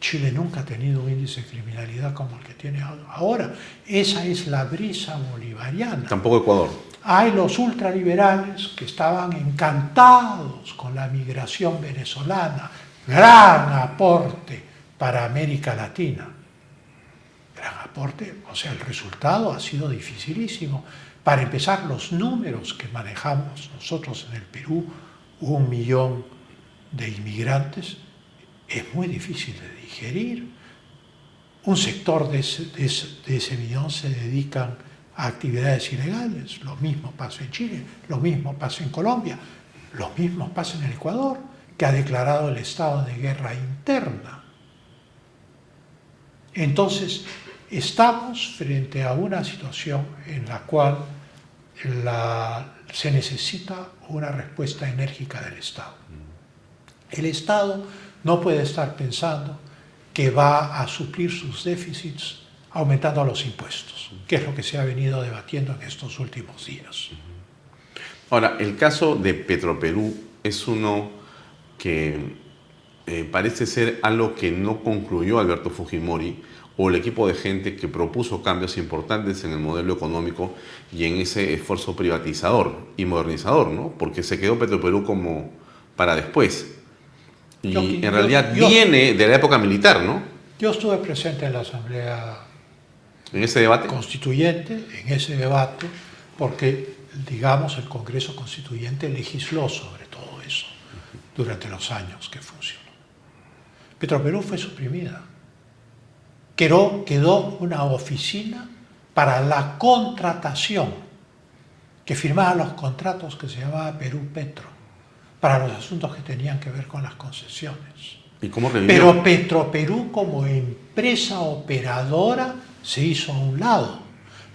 Speaker 6: Chile nunca ha tenido un índice de criminalidad como el que tiene ahora. Esa es la brisa bolivariana.
Speaker 1: Tampoco Ecuador.
Speaker 6: Hay los ultraliberales que estaban encantados con la migración venezolana, gran aporte para América Latina. Gran aporte, o sea, el resultado ha sido dificilísimo. Para empezar, los números que manejamos nosotros en el Perú, 1 millón de inmigrantes, es muy difícil de digerir. Un sector de ese millón se dedican a actividades ilegales. Lo mismo pasa en Chile, lo mismo pasa en Colombia, lo mismo pasa en el Ecuador, que ha declarado el estado de guerra interna. Entonces, estamos frente a una situación en la cual se necesita una respuesta enérgica del Estado. El Estado no puede estar pensando que va a suplir sus déficits aumentando los impuestos, que es lo que se ha venido debatiendo en estos últimos días.
Speaker 1: Ahora, el caso de Petroperú es uno que parece ser algo que no concluyó Alberto Fujimori o el equipo de gente que propuso cambios importantes en el modelo económico y en ese esfuerzo privatizador y modernizador, ¿no? Porque se quedó Petroperú como para después. Y en realidad viene de la época militar, ¿no?
Speaker 6: Yo estuve presente en la Asamblea
Speaker 1: ¿En ese debate?
Speaker 6: Constituyente, en ese debate, porque, digamos, el Congreso Constituyente legisló sobre todo eso durante los años que funcionó. Petroperú fue suprimida. Quedó una oficina para la contratación, que firmaba los contratos, que se llamaba Perú Petro, para los asuntos que tenían que ver con las concesiones.
Speaker 1: ¿Y cómo revivió?
Speaker 6: Pero Petroperú, como empresa operadora, se hizo a un lado,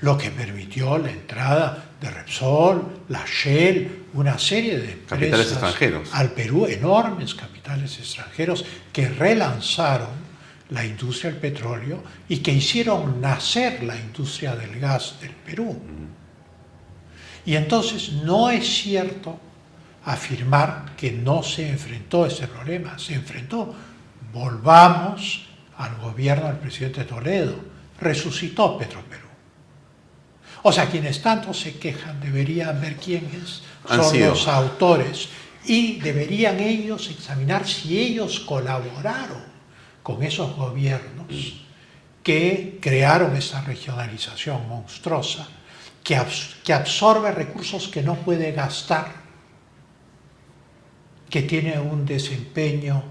Speaker 6: lo que permitió la entrada de Repsol, la Shell, una serie de empresas
Speaker 1: Capitales extranjeros
Speaker 6: al Perú, enormes capitales extranjeros que relanzaron la industria del petróleo y que hicieron nacer la industria del gas del Perú. Y entonces no es cierto afirmar que no se enfrentó a ese problema, se enfrentó. Volvamos al gobierno del presidente Toledo, resucitó Petroperú. O sea, quienes tanto se quejan deberían ver quiénes son los autores y deberían ellos examinar si ellos colaboraron con esos gobiernos que crearon esa regionalización monstruosa, que absorbe recursos que no puede gastar, que tiene un desempeño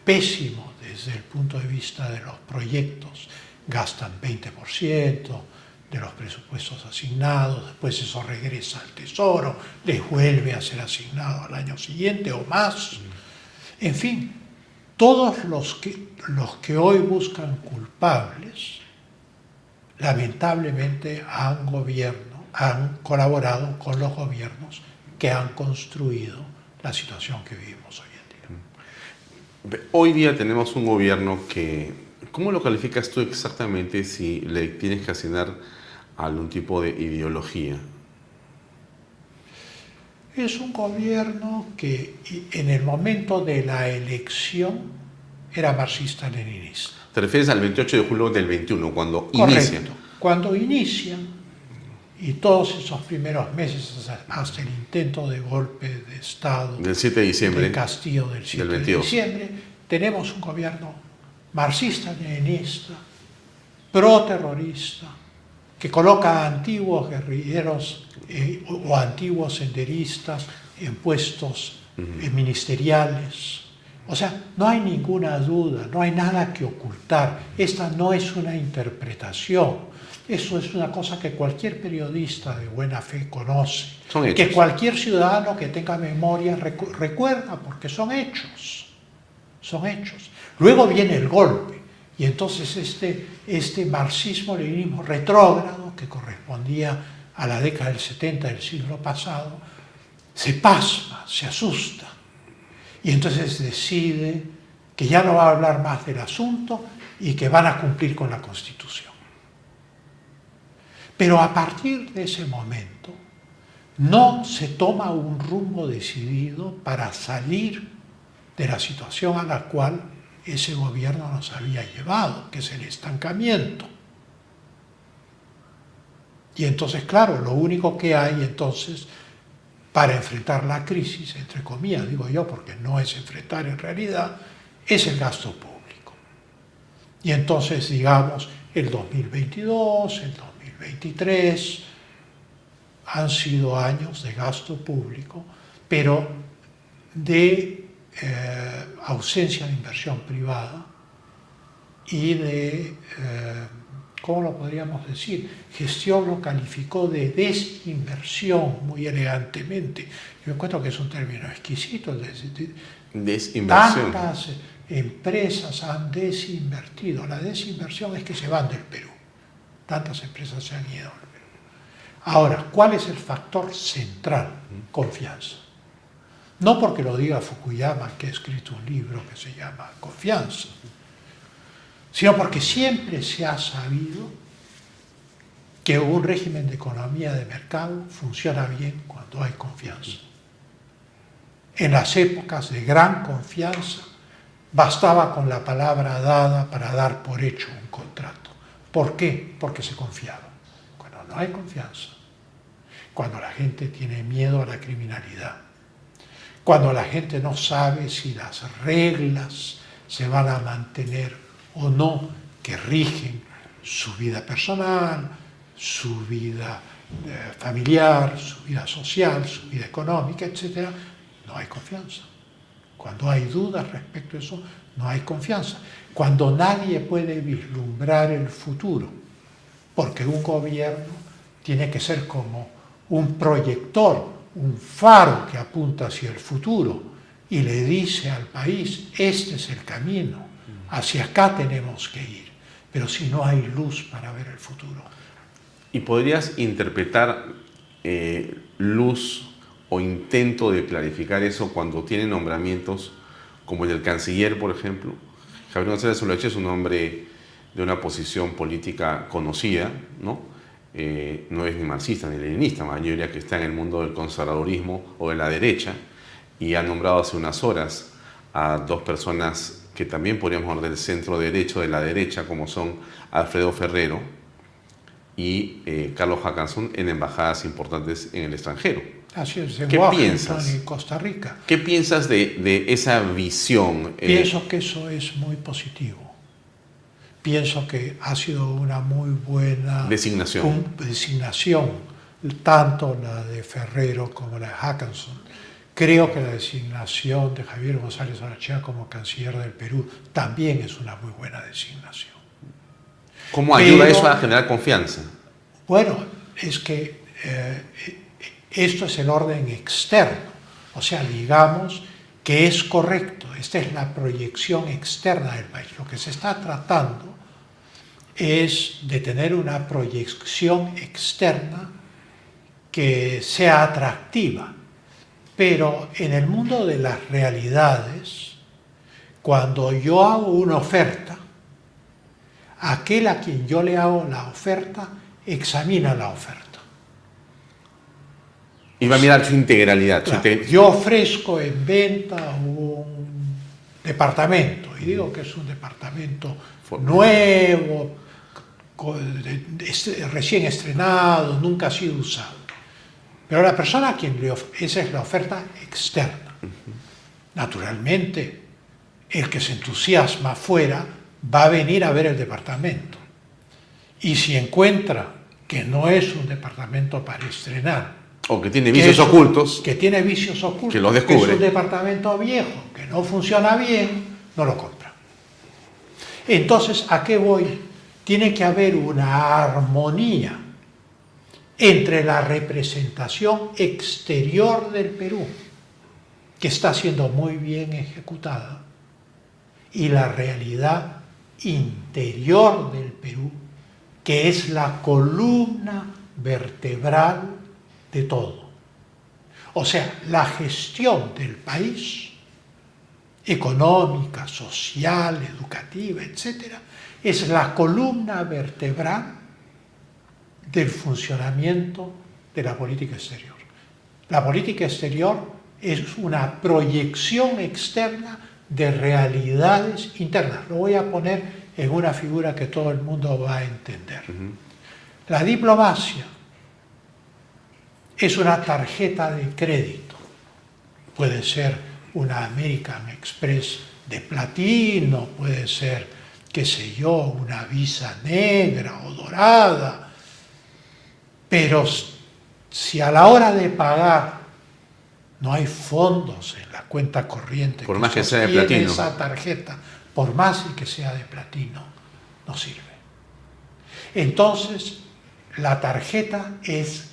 Speaker 6: pésimo desde el punto de vista de los proyectos, gastan 20% de los presupuestos asignados, después eso regresa al Tesoro, les vuelve a ser asignado al año siguiente o más. En fin, todos los que hoy buscan culpables, lamentablemente han colaborado con los gobiernos que han construido la situación que vivimos hoy en día.
Speaker 1: Hoy día tenemos un gobierno que, ¿cómo lo calificas tú exactamente si le tienes que asignar algún tipo de ideología?
Speaker 6: Es un gobierno que en el momento de la elección era marxista-leninista.
Speaker 1: ¿Te refieres al 28 de julio del 21, cuando
Speaker 6: Correcto.
Speaker 1: inician?
Speaker 6: Cuando inician, y todos esos primeros meses hasta el intento de golpe de Estado
Speaker 1: Del 7 de diciembre.
Speaker 6: del Castillo del 7 de diciembre, tenemos un gobierno marxista-leninista, pro-terrorista, que coloca a antiguos guerrilleros o antiguos senderistas en puestos ministeriales. O sea, no hay ninguna duda, no hay nada que ocultar. Esta no es una interpretación. Eso es una cosa que cualquier periodista de buena fe conoce.
Speaker 1: Son hechos.
Speaker 6: Que cualquier ciudadano que tenga memoria recuerda, porque son hechos. Son hechos. Luego viene el golpe. Y entonces este marxismo-leninismo retrógrado, que correspondía a la década del 70 del siglo pasado, se pasma, se asusta. Y entonces decide que ya no va a hablar más del asunto y que van a cumplir con la Constitución. Pero a partir de ese momento no se toma un rumbo decidido para salir de la situación a la cual ese gobierno nos había llevado, que es el estancamiento. Y entonces, claro, lo único que hay entonces para enfrentar la crisis, entre comillas, digo yo, porque no es enfrentar en realidad, es el gasto público. Y entonces, digamos, el 2022, el 2023, han sido años de gasto público, pero de ausencia de inversión privada y de, ¿cómo lo podríamos decir? Gestión lo calificó de desinversión muy elegantemente. Yo encuentro que es un término exquisito.
Speaker 1: Desinversión.
Speaker 6: Tantas empresas han desinvertido. La desinversión es que se van del Perú. Tantas empresas se han ido del Perú. Ahora, ¿cuál es el factor central? Confianza. No porque lo diga Fukuyama, que ha escrito un libro que se llama Confianza, sino porque siempre se ha sabido que un régimen de economía de mercado funciona bien cuando hay confianza. En las épocas de gran confianza, bastaba con la palabra dada para dar por hecho un contrato. ¿Por qué? Porque se confiaba. Cuando no hay confianza, cuando la gente tiene miedo a la criminalidad, cuando la gente no sabe si las reglas se van a mantener o no, que rigen su vida personal, su vida familiar, su vida social, su vida económica, etc., no hay confianza. Cuando hay dudas respecto a eso, no hay confianza. Cuando nadie puede vislumbrar el futuro, porque un gobierno tiene que ser como un proyector, un faro que apunta hacia el futuro y le dice al país, este es el camino, hacia acá tenemos que ir. Pero si no hay luz para ver el futuro.
Speaker 1: ¿Y podrías interpretar luz o intento de clarificar eso cuando tiene nombramientos como el del canciller, por ejemplo? Javier González Oloche es un hombre de una posición política conocida, ¿no? No es ni marxista ni leninista, la mayoría que está en el mundo del conservadurismo o de la derecha, y ha nombrado hace unas horas a dos personas que también podríamos hablar del centro derecho, de la derecha, como son Alfredo Ferrero y Carlos Hackanson, en embajadas importantes en el extranjero.
Speaker 6: Así es, en
Speaker 1: ¿Qué
Speaker 6: Washington
Speaker 1: piensas?
Speaker 6: y Costa Rica.
Speaker 1: ¿Qué piensas de esa visión?
Speaker 6: Pienso que eso es muy positivo. Pienso que ha sido una muy buena
Speaker 1: designación,
Speaker 6: tanto la de Ferrero como la de Hackanson. Creo que la designación de Javier González Arachea como canciller del Perú también es una muy buena designación.
Speaker 1: ¿Cómo ayuda eso a generar confianza?
Speaker 6: Bueno, es que esto es el orden externo. O sea, digamos que es correcto. Esta es la proyección externa del país. Lo que se está tratando es de tener una proyección externa que sea atractiva. Pero en el mundo de las realidades, cuando yo hago una oferta, aquel a quien yo le hago la oferta examina la oferta.
Speaker 1: Y va a mirar su integralidad.
Speaker 6: Claro, yo ofrezco en venta un departamento, y digo que es un departamento nuevo, recién estrenado, nunca ha sido usado. Pero la persona a quien esa es la oferta externa. Naturalmente, el que se entusiasma afuera va a venir a ver el departamento. Y si encuentra que no es un departamento para estrenar,
Speaker 1: o que tiene vicios ocultos,
Speaker 6: que tiene vicios ocultos,
Speaker 1: que lo descubre,
Speaker 6: que es un departamento viejo, que no funciona bien, no lo compra. Entonces, ¿a qué voy? Tiene que haber una armonía entre la representación exterior del Perú, que está siendo muy bien ejecutada, y la realidad interior del Perú, que es la columna vertebral de todo. O sea, la gestión del país, económica, social, educativa, etc., es la columna vertebral del funcionamiento de la política exterior. La política exterior es una proyección externa de realidades internas. Lo voy a poner en una figura que todo el mundo va a entender. La diplomacia es una tarjeta de crédito. Puede ser una American Express de platino, puede ser, qué sé yo, una Visa negra o dorada. Pero si a la hora de pagar no hay fondos en la cuenta corriente
Speaker 1: por más que sea de platino,
Speaker 6: esa tarjeta, por más que sea de platino, no sirve. Entonces, la tarjeta es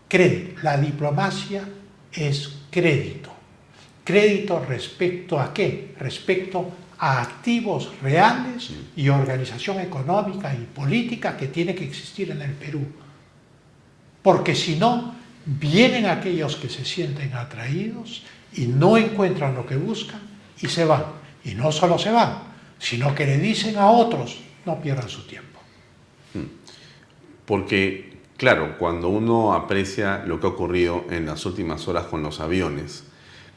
Speaker 6: crédito, la diplomacia es crédito. ¿Crédito respecto a qué? Respecto a activos reales y organización económica y política que tiene que existir en el Perú. Porque si no, vienen aquellos que se sienten atraídos y no encuentran lo que buscan y se van. Y no solo se van, sino que le dicen a otros, no pierdan su tiempo.
Speaker 1: Porque, claro, cuando uno aprecia lo que ha ocurrido en las últimas horas con los aviones,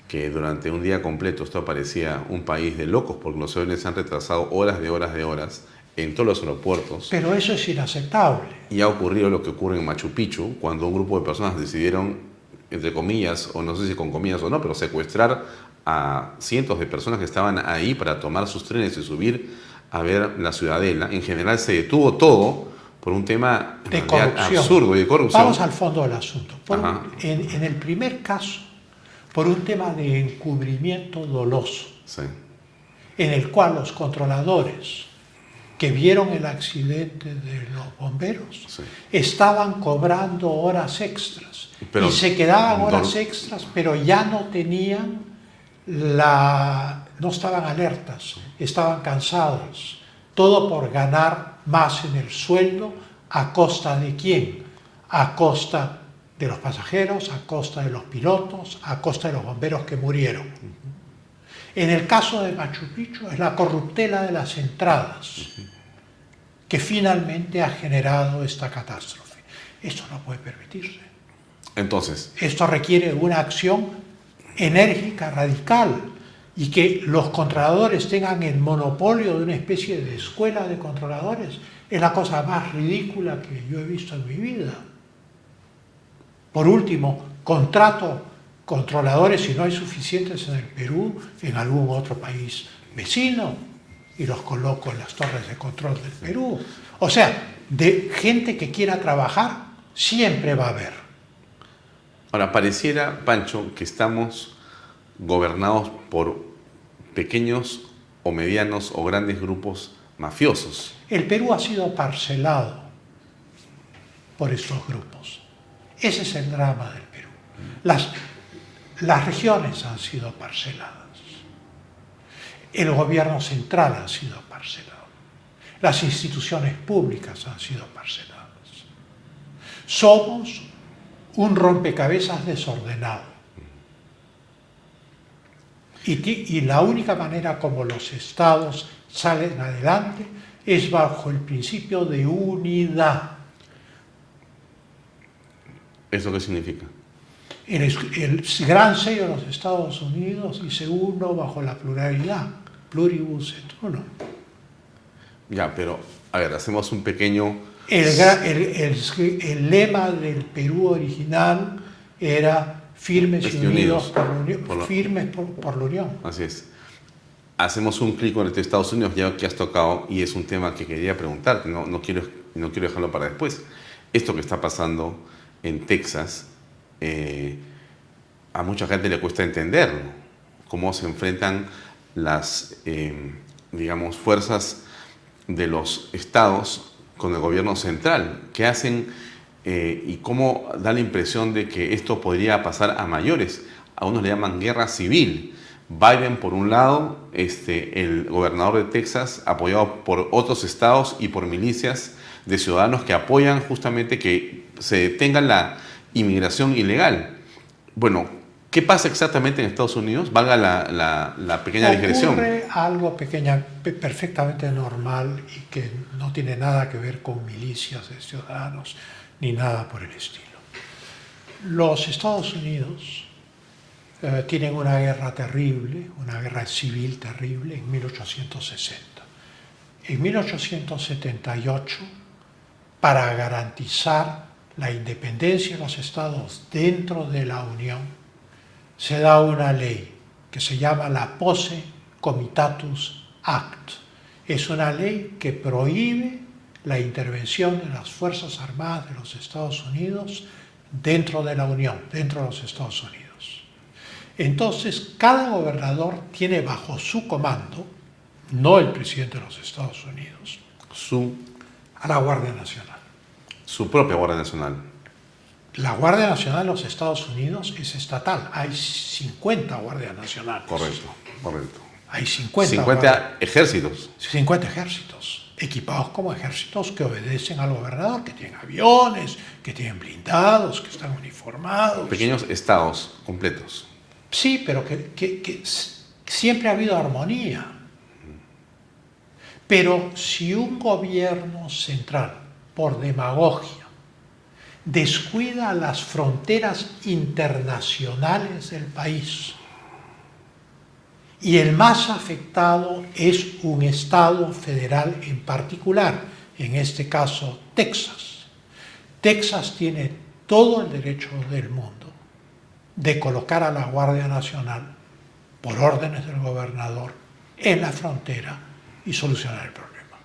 Speaker 1: que durante un día completo esto parecía un país de locos, porque los aviones se han retrasado horas de horas en todos los aeropuertos.
Speaker 6: Pero eso es inaceptable.
Speaker 1: Y ha ocurrido lo que ocurre en Machu Picchu, cuando un grupo de personas decidieron, entre comillas, o no sé si con comillas o no, pero secuestrar a cientos de personas que estaban ahí para tomar sus trenes y subir a ver la ciudadela. En general se detuvo todo por un tema
Speaker 6: de corrupción,
Speaker 1: absurdo y de corrupción.
Speaker 6: Vamos al fondo del asunto. En el primer caso por un tema de encubrimiento doloso,
Speaker 1: Sí.
Speaker 6: en el cual los controladores que vieron el accidente de los bomberos
Speaker 1: Sí.
Speaker 6: estaban cobrando horas extras
Speaker 1: Pero,
Speaker 6: y se quedaban horas extras, pero ya no tenían no estaban alertas, estaban cansados, todo por ganar más en el sueldo. ¿A costa de quién? A costa de los pasajeros, a costa de los pilotos, a costa de los bomberos que murieron. En el caso de Machu Picchu es la corruptela de las entradas que finalmente ha generado esta catástrofe. Esto no puede permitirse.
Speaker 1: Entonces,
Speaker 6: Esto requiere una acción enérgica, radical, y que los controladores tengan el monopolio de una especie de escuela de controladores es la cosa más ridícula que yo he visto en mi vida. Por último, contrato controladores, si no hay suficientes en el Perú, en algún otro país vecino, y los coloco en las torres de control del Perú. O sea, de gente que quiera trabajar, siempre va a haber.
Speaker 1: ahora pareciera, Pancho, que estamos gobernados por pequeños o medianos o grandes grupos mafiosos.
Speaker 6: El Perú ha sido parcelado por estos grupos. Ese es el drama del Perú. Las regiones han sido parceladas. El gobierno central ha sido parcelado. Las instituciones públicas han sido parceladas. Somos un rompecabezas desordenado. Y la única manera como los estados salen adelante es bajo el principio de unidad.
Speaker 1: ¿Eso qué significa?
Speaker 6: El gran sello de los Estados Unidos dice uno bajo la pluralidad, pluribus et uno.
Speaker 1: Ya, pero, a ver, hacemos un pequeño...
Speaker 6: El lema del Perú original era firmes y unidos por la unión. Firmes por la unión.
Speaker 1: Así es. Hacemos un clic con el de Estados Unidos, ya que has tocado, y es un tema que quería preguntarte, no quiero dejarlo para después. Esto que está pasando en Texas, a mucha gente le cuesta entenderlo, cómo se enfrentan las, digamos, fuerzas de los estados con el gobierno central, qué hacen y cómo da la impresión de que esto podría pasar a mayores. A unos le llaman guerra civil. Biden por un lado, el gobernador de Texas apoyado por otros estados y por milicias de ciudadanos que apoyan justamente que se detenga la inmigración ilegal. Bueno, ¿qué pasa exactamente en Estados Unidos? Valga la pequeña digresión.
Speaker 6: Ocurre algo perfectamente normal y que no tiene nada que ver con milicias de ciudadanos ni nada por el estilo. Los Estados Unidos tienen una guerra terrible, una guerra civil terrible en 1860. En 1878, para garantizar la independencia de los estados dentro de la Unión, se da una ley que se llama la Posse Comitatus Act. Es una ley que prohíbe la intervención de las Fuerzas Armadas de los Estados Unidos dentro de la Unión, dentro de los Estados Unidos. Entonces, cada gobernador tiene bajo su comando, no el presidente de los Estados Unidos, a la Guardia Nacional.
Speaker 1: Su propia Guardia Nacional.
Speaker 6: La Guardia Nacional de los Estados Unidos es estatal. Hay 50 guardias nacionales.
Speaker 1: Correcto.
Speaker 6: Hay 50
Speaker 1: ejércitos.
Speaker 6: 50 ejércitos, equipados como ejércitos que obedecen al gobernador, que tienen aviones, que tienen blindados, que están uniformados.
Speaker 1: Pequeños estados completos.
Speaker 6: Sí, pero que siempre ha habido armonía. Pero si un gobierno central, por demagogia, descuida las fronteras internacionales del país, y el más afectado es un estado federal en particular, en este caso Texas. Texas tiene todo el derecho del mundo de colocar a la Guardia Nacional, por órdenes del gobernador, en la frontera y solucionar el problema.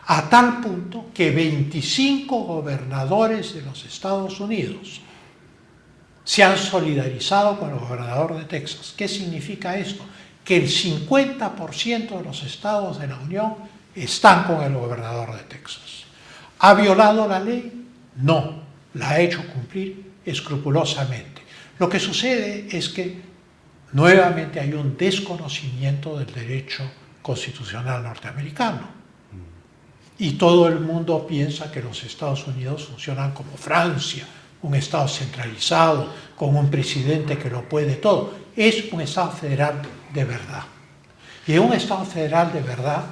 Speaker 6: A tal punto que 25 gobernadores de los Estados Unidos se han solidarizado con el gobernador de Texas. ¿Qué significa esto? Que el 50% de los estados de la Unión están con el gobernador de Texas. ¿Ha violado la ley? No, la ha hecho cumplir escrupulosamente. Lo que sucede es que nuevamente hay un desconocimiento del derecho constitucional norteamericano. Y todo el mundo piensa que los Estados Unidos funcionan como Francia, un Estado centralizado, con un presidente que lo puede todo. Es un Estado federal de verdad. Y en un Estado federal de verdad,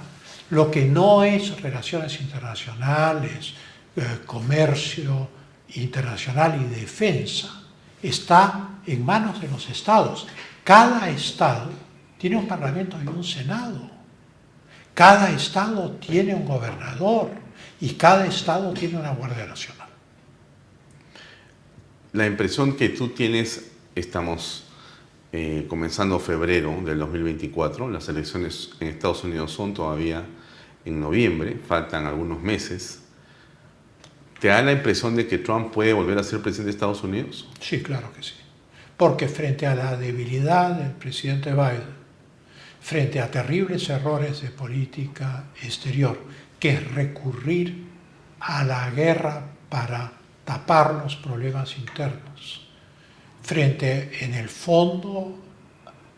Speaker 6: lo que no es relaciones internacionales, comercio internacional y defensa, está en manos de los estados. Cada estado tiene un parlamento y un senado. Cada estado tiene un gobernador y cada estado tiene una Guardia Nacional.
Speaker 1: La impresión que tú tienes, estamos comenzando febrero del 2024, las elecciones en Estados Unidos son todavía en noviembre, faltan algunos meses. ¿Te da la impresión de que Trump puede volver a ser presidente de Estados Unidos?
Speaker 6: Sí, claro que sí. Porque frente a la debilidad del presidente Biden, frente a terribles errores de política exterior, que es recurrir a la guerra para tapar los problemas internos, frente en el fondo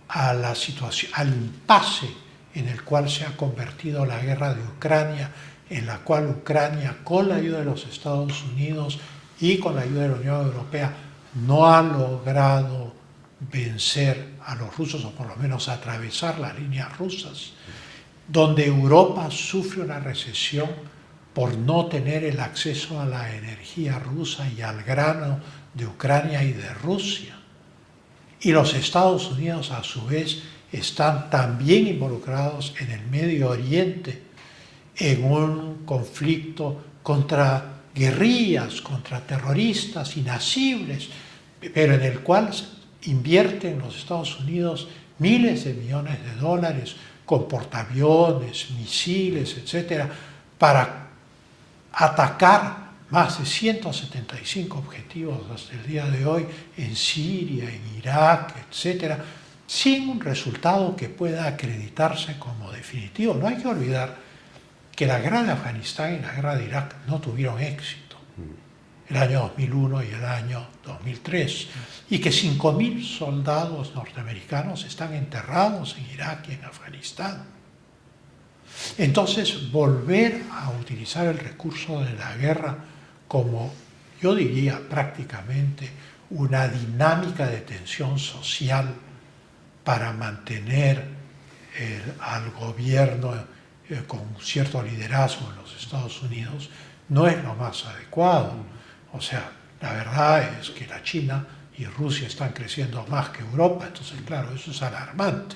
Speaker 6: a la situación, al impasse en el cual se ha convertido la guerra de Ucrania, en la cual Ucrania, con la ayuda de los Estados Unidos y con la ayuda de la Unión Europea, no ha logrado vencer a los rusos, o por lo menos atravesar las líneas rusas, donde Europa sufre una recesión por no tener el acceso a la energía rusa y al grano de Ucrania y de Rusia. Y los Estados Unidos, a su vez, están también involucrados en el Medio Oriente, en un conflicto contra guerrillas, contra terroristas inasibles, pero en el cual invierten los Estados Unidos miles de millones de dólares con portaaviones, misiles, etcétera, para atacar más de 175 objetivos hasta el día de hoy en Siria, en Irak, etcétera, sin un resultado que pueda acreditarse como definitivo. No hay que olvidar que la guerra de Afganistán y la guerra de Irak no tuvieron éxito, el año 2001 y el año 2003, y que 5.000 soldados norteamericanos están enterrados en Irak y en Afganistán. Entonces, volver a utilizar el recurso de la guerra como, yo diría, prácticamente una dinámica de tensión social para mantener al gobierno con cierto liderazgo en los Estados Unidos, no es lo más adecuado. O sea, la verdad es que la China y Rusia están creciendo más que Europa, entonces, claro, eso es alarmante.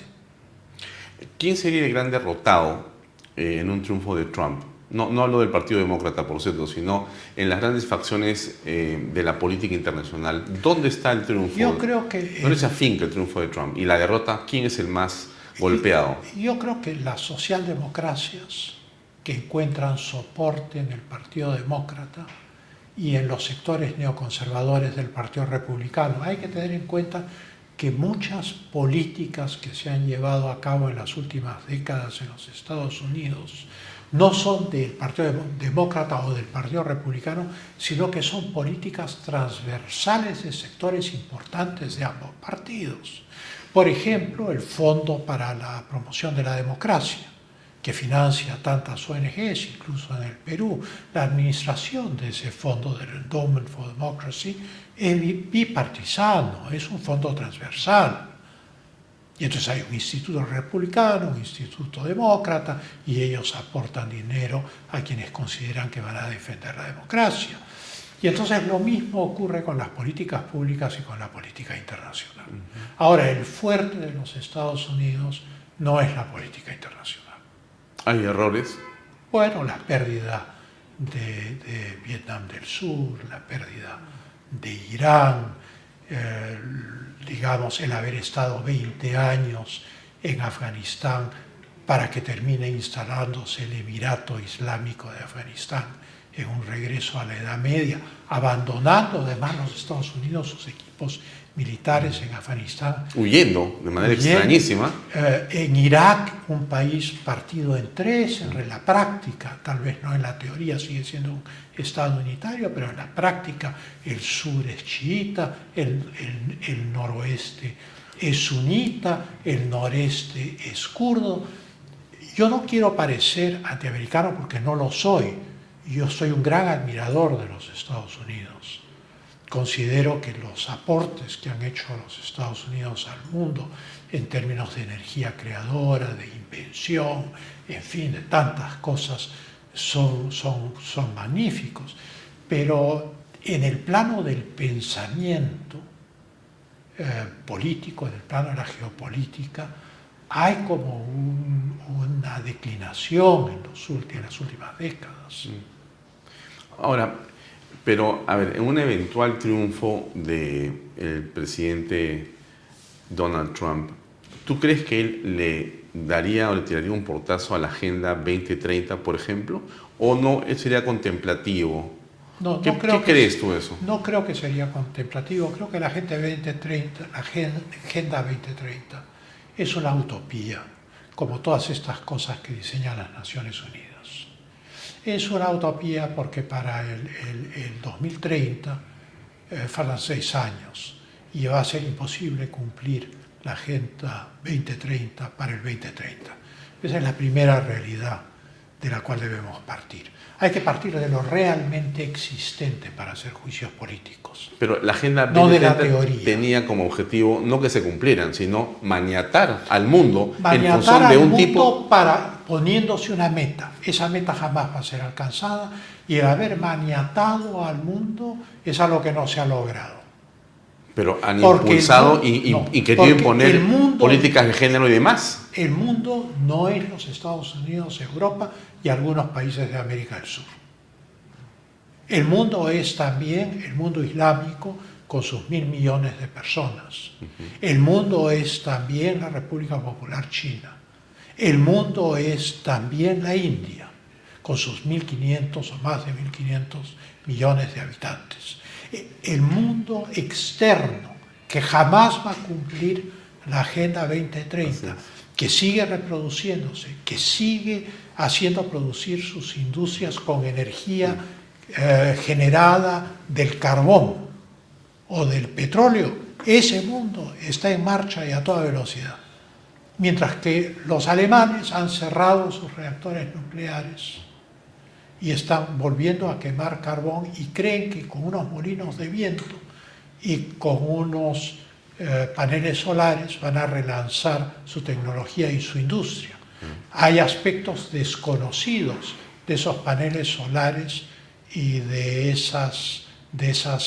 Speaker 1: ¿Quién sería el gran derrotado en un triunfo de Trump? No hablo del Partido Demócrata, por cierto, sino en las grandes facciones de la política internacional. ¿Dónde está el triunfo?
Speaker 6: Yo creo que...
Speaker 1: ¿Dónde se afinca el triunfo de Trump? Y la derrota, ¿quién es el más golpeado?
Speaker 6: Yo creo que las socialdemocracias que encuentran soporte en el Partido Demócrata y en los sectores neoconservadores del Partido Republicano. Hay que tener en cuenta que muchas políticas que se han llevado a cabo en las últimas décadas en los Estados Unidos no son del Partido Demócrata o del Partido Republicano, sino que son políticas transversales de sectores importantes de ambos partidos. Por ejemplo, el Fondo para la Promoción de la Democracia, que financia tantas ONGs, incluso en el Perú. La administración de ese fondo, del Endowment for Democracy, es bipartisano, es un fondo transversal. Y entonces hay un instituto republicano, un instituto demócrata, y ellos aportan dinero a quienes consideran que van a defender la democracia. Y entonces lo mismo ocurre con las políticas públicas y con la política internacional. Ahora, el fuerte de los Estados Unidos no es la política internacional.
Speaker 1: ¿Hay errores?
Speaker 6: Bueno, la pérdida de Vietnam del Sur, la pérdida de Irán, digamos, el haber estado 20 años en Afganistán para que termine instalándose el Emirato Islámico de Afganistán en un regreso a la Edad Media, abandonando además los Estados Unidos sus equipos militares en Afganistán.
Speaker 1: Huyendo de manera extrañísima.
Speaker 6: En Irak, un país partido en tres, en la práctica, tal vez no en la teoría, sigue siendo un Estado unitario, pero en la práctica el sur es chiita, el noroeste es sunita, el noreste es kurdo. Yo no quiero parecer antiamericano porque no lo soy. Yo soy un gran admirador de los Estados Unidos. Considero que los aportes que han hecho los Estados Unidos al mundo en términos de energía creadora, de invención, en fin, de tantas cosas, son magníficos. Pero en el plano del pensamiento político, en el plano de la geopolítica, hay como una declinación en las últimas décadas.
Speaker 1: Ahora, pero, a ver, en un eventual triunfo del presidente Donald Trump, ¿tú crees que él le daría o le tiraría un portazo a la Agenda 2030, por ejemplo? ¿O no, él sería contemplativo? ¿Qué crees tú de eso?
Speaker 6: No creo que sería contemplativo. Creo que la Agenda 2030 es una utopía, como todas estas cosas que diseñan las Naciones Unidas. Es una utopía porque para el 2030 faltan 6 años y va a ser imposible cumplir la Agenda 2030 para el 2030. Esa es la primera realidad de la cual debemos partir. Hay que partir de lo realmente existente para hacer juicios políticos.
Speaker 1: Pero la Agenda
Speaker 6: 2030
Speaker 1: tenía como objetivo no que se cumplieran, sino maniatar al mundo en función de un tipo...
Speaker 6: poniéndose una meta. Esa meta jamás va a ser alcanzada y el haber maniatado al mundo es algo que no se ha logrado.
Speaker 1: Pero han impulsado y querido imponer políticas de género y demás.
Speaker 6: El mundo no es los Estados Unidos, Europa y algunos países de América del Sur. El mundo es también el mundo islámico con sus 1.000 millones de personas. El mundo es también la República Popular China. El mundo es también la India, con sus 1.500 o más de 1.500 millones de habitantes. El mundo externo, que jamás va a cumplir la Agenda 2030, que sigue reproduciéndose, que sigue haciendo producir sus industrias con energía generada del carbón o del petróleo, ese mundo está en marcha y a toda velocidad. Mientras que los alemanes han cerrado sus reactores nucleares y están volviendo a quemar carbón y creen que con unos molinos de viento y con unos paneles solares van a relanzar su tecnología y su industria. Hay aspectos desconocidos de esos paneles solares y de esas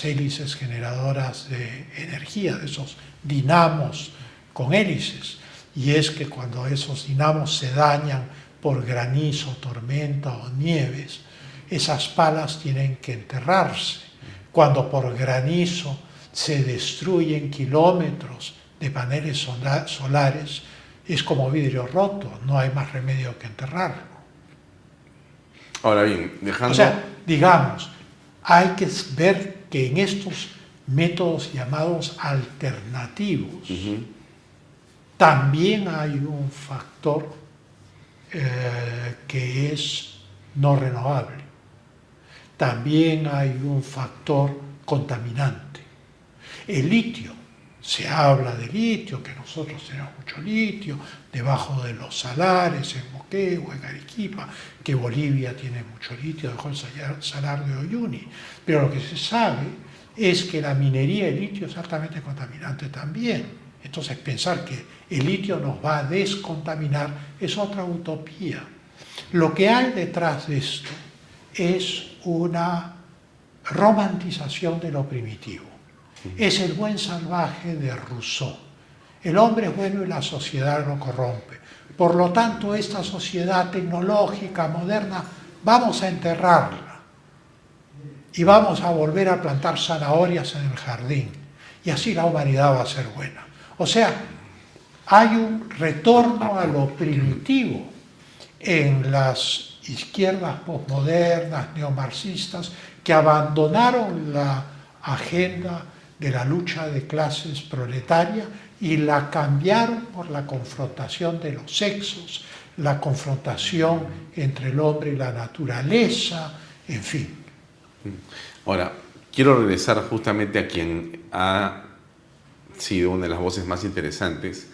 Speaker 6: hélices generadoras de energía, de esos dinamos con hélices. Y es que cuando esos dinamos se dañan por granizo, tormenta o nieves, esas palas tienen que enterrarse. Cuando por granizo se destruyen kilómetros de paneles solares, es como vidrio roto, no hay más remedio que enterrarlo.
Speaker 1: Ahora bien, dejando...
Speaker 6: O sea, digamos, hay que ver que en estos métodos llamados alternativos, también hay un factor que es no renovable. También hay un factor contaminante. El litio, se habla de litio, que nosotros tenemos mucho litio, debajo de los salares, en Moquegua, en Arequipa, que Bolivia tiene mucho litio, debajo del salar de Uyuni. Pero lo que se sabe es que la minería de litio es altamente contaminante también. Entonces pensar que el litio nos va a descontaminar es otra utopía. Lo que hay detrás de esto es una romantización de lo primitivo. Es el buen salvaje de Rousseau. El hombre es bueno y la sociedad lo corrompe. Por lo tanto, esta sociedad tecnológica, moderna, vamos a enterrarla y vamos a volver a plantar zanahorias en el jardín. Y así la humanidad va a ser buena. O sea, hay un retorno a lo primitivo en las izquierdas posmodernas, neomarxistas, que abandonaron la agenda de la lucha de clases proletaria y la cambiaron por la confrontación de los sexos, la confrontación entre el hombre y la naturaleza, en fin.
Speaker 1: Ahora, quiero regresar justamente a quien ha sido una de las voces más interesantes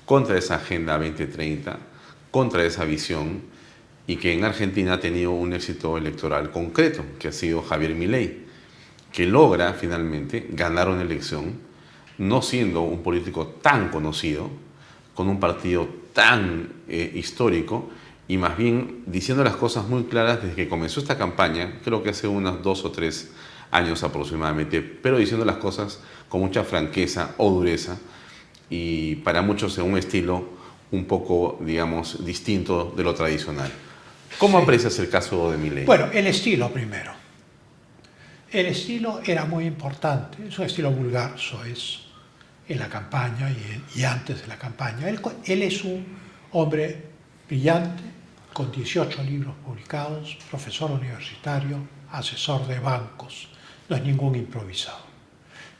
Speaker 1: contra esa Agenda 2030, contra esa visión, y que en Argentina ha tenido un éxito electoral concreto, que ha sido Javier Milei, que logra finalmente ganar una elección, no siendo un político tan conocido, con un partido tan histórico, y más bien diciendo las cosas muy claras desde que comenzó esta campaña, creo que hace unos 2 o 3 años aproximadamente, pero diciendo las cosas con mucha franqueza o dureza, y para muchos en un estilo un poco, digamos, distinto de lo tradicional. ¿Cómo aprecias el caso de Milei?
Speaker 6: Bueno, el estilo primero. El estilo era muy importante, es un estilo vulgar, eso es, en la campaña y antes de la campaña. Él es un hombre brillante, con 18 libros publicados, profesor universitario, asesor de bancos, no es ningún improvisado.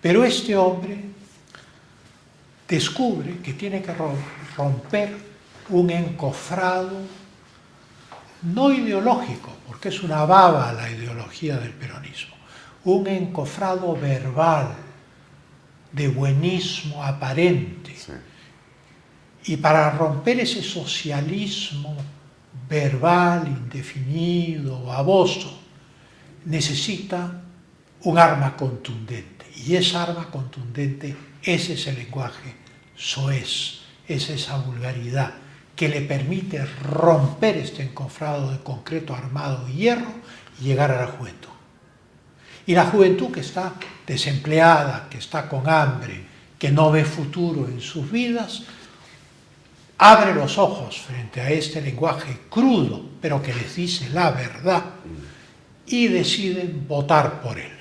Speaker 6: Pero este hombre descubre que tiene que romper un encofrado no ideológico, porque es una baba la ideología del peronismo, un encofrado verbal de buenismo aparente.
Speaker 1: Sí.
Speaker 6: Y para romper ese socialismo verbal, indefinido, baboso, necesita un arma contundente. Y esa arma contundente es ese lenguaje soez, es esa vulgaridad que le permite romper este encofrado de concreto armado y hierro y llegar a la juventud. Y la juventud que está desempleada, que está con hambre, que no ve futuro en sus vidas, abre los ojos frente a este lenguaje crudo, pero que les dice la verdad, y deciden votar por él.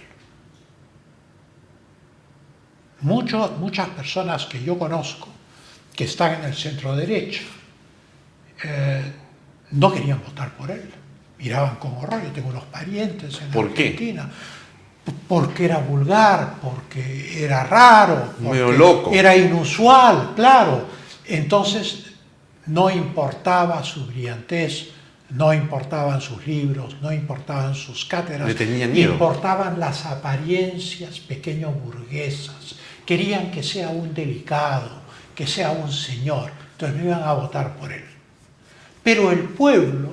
Speaker 6: Muchas personas que yo conozco, que están en el centro derecha, no querían votar por él. Miraban con horror. Yo tengo unos parientes en Argentina. Porque era vulgar, porque era raro,
Speaker 1: medio loco,
Speaker 6: era inusual, claro. Entonces no importaba su brillantez, no importaban sus libros, no importaban sus cátedras,
Speaker 1: le tenían miedo.
Speaker 6: Importaban las apariencias pequeño burguesas. Querían que sea un delicado, que sea un señor, entonces no iban a votar por él. Pero el pueblo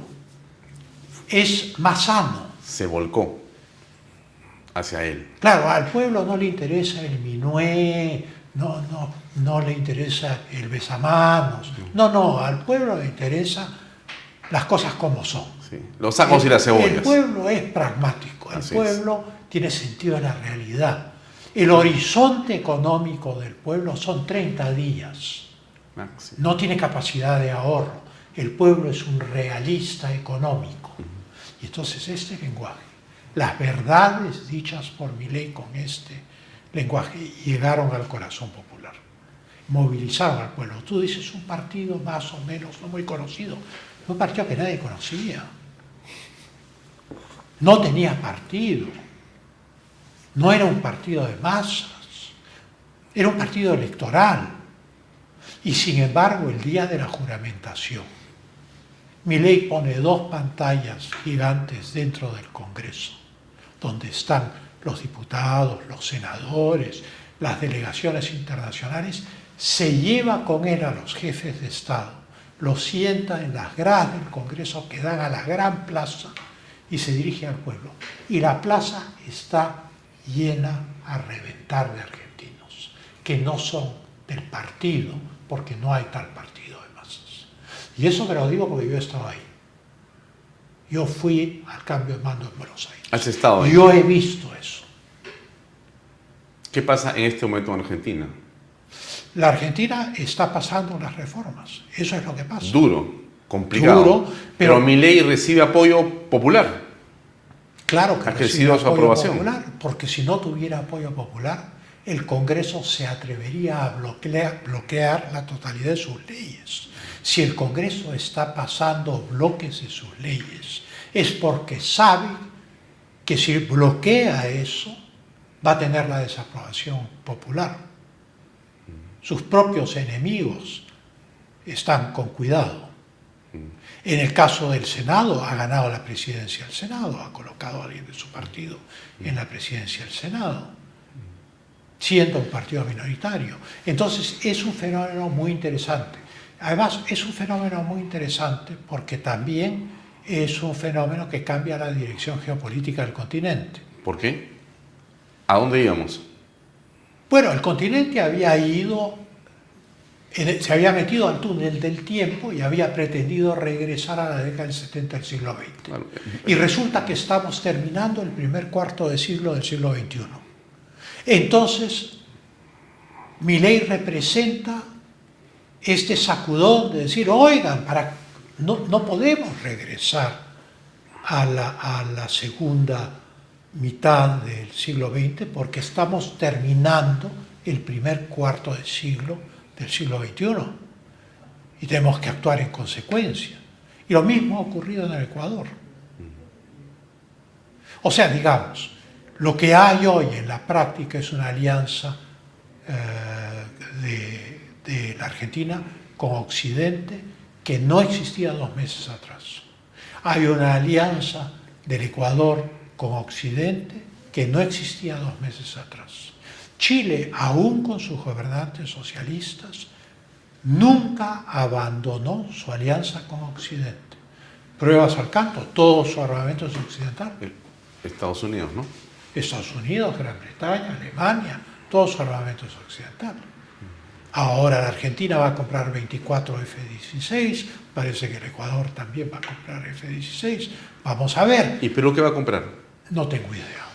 Speaker 6: es más sano.
Speaker 1: Se volcó hacia él.
Speaker 6: Claro, al pueblo no le interesa el minué, no le interesa el besamanos. No, al pueblo le interesa las cosas como son.
Speaker 1: Sí. Los ajos y las cebollas.
Speaker 6: El pueblo es pragmático, el pueblo tiene sentido de la realidad. El horizonte económico del pueblo son 30 días. No tiene capacidad de ahorro. El pueblo es un realista económico. Y entonces este lenguaje, las verdades dichas por Milei con este lenguaje llegaron al corazón popular. Movilizaron al pueblo. Tú dices un partido más o menos no muy conocido. Un partido que nadie conocía. No tenía partido. No era un partido de masas. Era un partido electoral. Y sin embargo, el día de la juramentación, Milei pone 2 pantallas gigantes dentro del Congreso, donde están los diputados, los senadores, las delegaciones internacionales, se lleva con él a los jefes de Estado, los sienta en las gradas del Congreso que dan a la gran plaza y se dirige al pueblo. Y la plaza está llena a reventar de argentinos, que no son del partido, porque no hay tal partido de masas. Y eso te lo digo porque yo he estado ahí. Yo fui al cambio de mando en Buenos Aires.
Speaker 1: ¿Has estado ahí?
Speaker 6: Yo he visto eso.
Speaker 1: ¿Qué pasa en este momento en Argentina?
Speaker 6: La Argentina está pasando unas reformas. Eso es lo que pasa.
Speaker 1: Duro, complicado.
Speaker 6: Duro,
Speaker 1: pero Milei recibe apoyo popular.
Speaker 6: Claro que
Speaker 1: ha crecido su aprobación.
Speaker 6: Popular, porque si no tuviera apoyo popular, el Congreso se atrevería a bloquear la totalidad de sus leyes. Si el Congreso está pasando bloques de sus leyes, es porque sabe que si bloquea eso, va a tener la desaprobación popular. Sus propios enemigos están con cuidado. En el caso del Senado, ha ganado la presidencia del Senado, ha colocado a alguien de su partido en la presidencia del Senado, siendo un partido minoritario. Entonces, es un fenómeno muy interesante. Además, es un fenómeno muy interesante porque también es un fenómeno que cambia la dirección geopolítica del continente.
Speaker 1: ¿Por qué? ¿A dónde íbamos?
Speaker 6: Bueno, el continente había ido, se había metido al túnel del tiempo y había pretendido regresar a la década del 70 del siglo XX. Claro. Y resulta que estamos terminando el primer cuarto de siglo del siglo XXI. Entonces, Milei representa este sacudón de decir, oigan, no podemos regresar a la segunda mitad del siglo XX porque estamos terminando el primer cuarto de siglo del siglo XXI y tenemos que actuar en consecuencia. Y lo mismo ha ocurrido en el Ecuador. O sea, digamos, lo que hay hoy en la práctica es una alianza de la Argentina con Occidente que no existía 2 meses atrás. Hay una alianza del Ecuador con Occidente que no existía 2 meses atrás. Chile, aún con sus gobernantes socialistas, nunca abandonó su alianza con Occidente. Pruebas al canto, todo su armamento es occidental.
Speaker 1: Estados Unidos, ¿no?
Speaker 6: Estados Unidos, Gran Bretaña, Alemania, todo su armamento es occidental. Ahora la Argentina va a comprar 24 F-16, parece que el Ecuador también va a comprar F-16, vamos a ver.
Speaker 1: ¿Y Perú qué va a comprar?
Speaker 6: No tengo idea.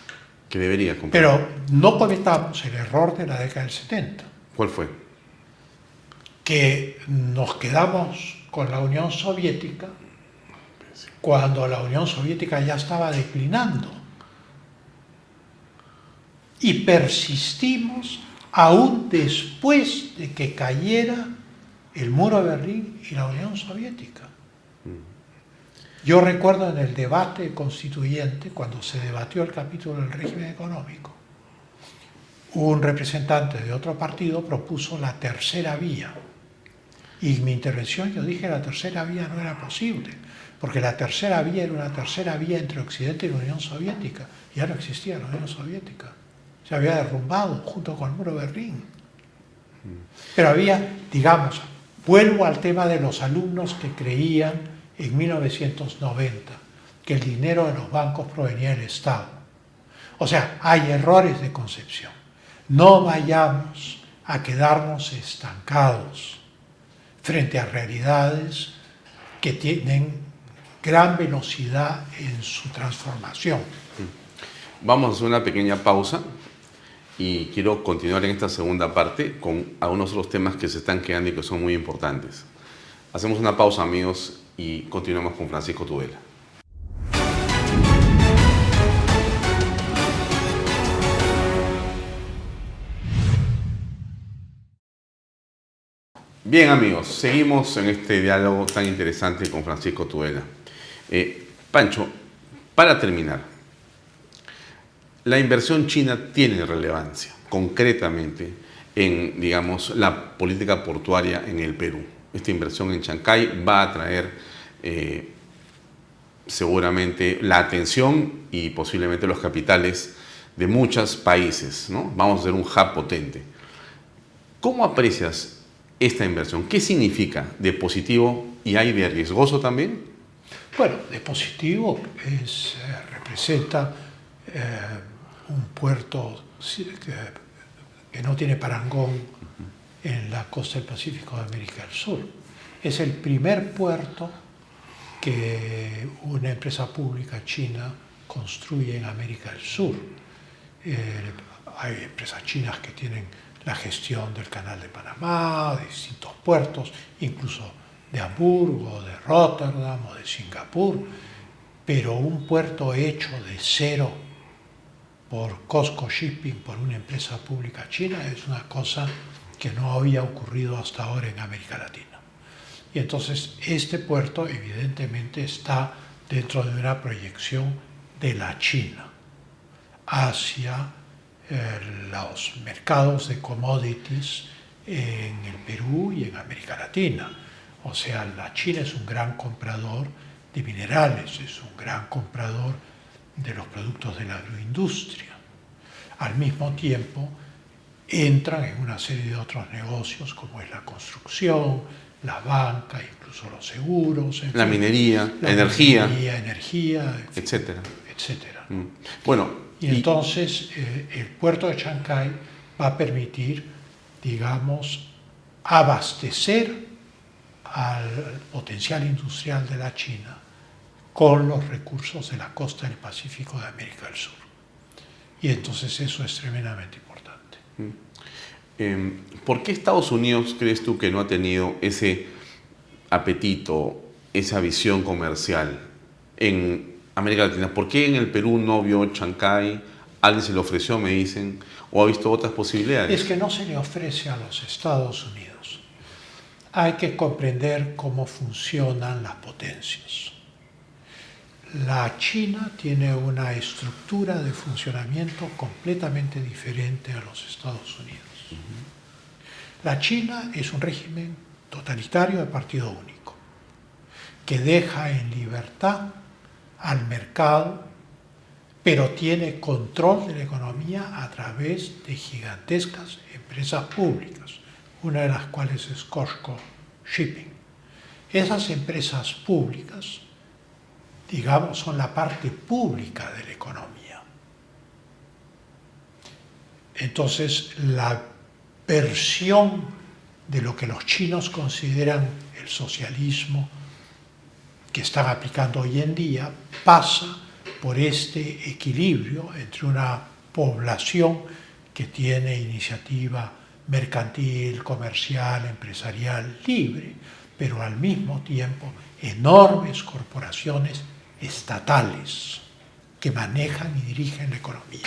Speaker 1: Que debería comprar.
Speaker 6: Pero no cometamos el error de la década del 70.
Speaker 1: ¿Cuál fue?
Speaker 6: Que nos quedamos con la Unión Soviética cuando la Unión Soviética ya estaba declinando. Y persistimos aún después de que cayera el muro de Berlín y la Unión Soviética. Yo recuerdo en el debate constituyente, cuando se debatió el capítulo del régimen económico, un representante de otro partido propuso la tercera vía. Y en mi intervención yo dije que la tercera vía no era posible, porque la tercera vía era una tercera vía entre Occidente y la Unión Soviética. Ya no existía la Unión Soviética. Se había derrumbado junto con el muro de Berlín. Pero había, digamos, vuelvo al tema de los alumnos que creían en 1990 que el dinero de los bancos provenía del Estado. O sea, hay errores de concepción. No vayamos a quedarnos estancados frente a realidades que tienen gran velocidad en su transformación.
Speaker 1: Vamos a hacer una pequeña pausa y quiero continuar en esta segunda parte con algunos otros temas que se están quedando y que son muy importantes. Hacemos una pausa, amigos, y continuamos con Francisco Tudela. Bien, amigos, seguimos en este diálogo tan interesante con Francisco Tudela. Pancho, para terminar, la inversión china tiene relevancia, concretamente, en, digamos, la política portuaria en el Perú. Esta inversión en Chancay va a traer seguramente la atención y posiblemente los capitales de muchos países, ¿no? Vamos a ser un hub potente. ¿Cómo aprecias esta inversión? ¿Qué significa de positivo y hay de riesgoso también?
Speaker 6: Bueno, de positivo representa un puerto que no tiene parangón en la costa del Pacífico de América del Sur. Es el primer puerto que una empresa pública china construye en América del Sur. Hay empresas chinas que tienen la gestión del Canal de Panamá, de distintos puertos, incluso de Hamburgo, de Rotterdam o de Singapur, pero un puerto hecho de cero por COSCO Shipping, por una empresa pública china, es una cosa que no había ocurrido hasta ahora en América Latina. Y entonces este puerto evidentemente está dentro de una proyección de la China hacia los mercados de commodities en el Perú y en América Latina. O sea, la China es un gran comprador de minerales, es un gran comprador de los productos de la agroindustria. Al mismo tiempo, entran en una serie de otros negocios como es la construcción, la banca, incluso los seguros,
Speaker 1: la minería, la energía,
Speaker 6: etcétera.
Speaker 1: Bueno,
Speaker 6: y entonces el puerto de Chancay va a permitir, digamos, abastecer al potencial industrial de la China con los recursos de la costa del Pacífico de América del Sur. Y entonces eso es tremendamente importante.
Speaker 1: ¿Por qué Estados Unidos crees tú que no ha tenido ese apetito, esa visión comercial en América Latina? ¿Por qué en el Perú no vio Chancay? ¿Alguien se le ofreció, me dicen, o ha visto otras posibilidades?
Speaker 6: Es que no se le ofrece a los Estados Unidos. Hay que comprender cómo funcionan las potencias. La China tiene una estructura de funcionamiento completamente diferente a los Estados Unidos. La China es un régimen totalitario de partido único, que deja en libertad al mercado, pero tiene control de la economía a través de gigantescas empresas públicas, una de las cuales es COSCO Shipping. Esas empresas públicas, digamos, son la parte pública de la economía. Entonces, la versión de lo que los chinos consideran el socialismo que están aplicando hoy en día pasa por este equilibrio entre una población que tiene iniciativa mercantil, comercial, empresarial, libre, pero al mismo tiempo enormes corporaciones estatales que manejan y dirigen la economía.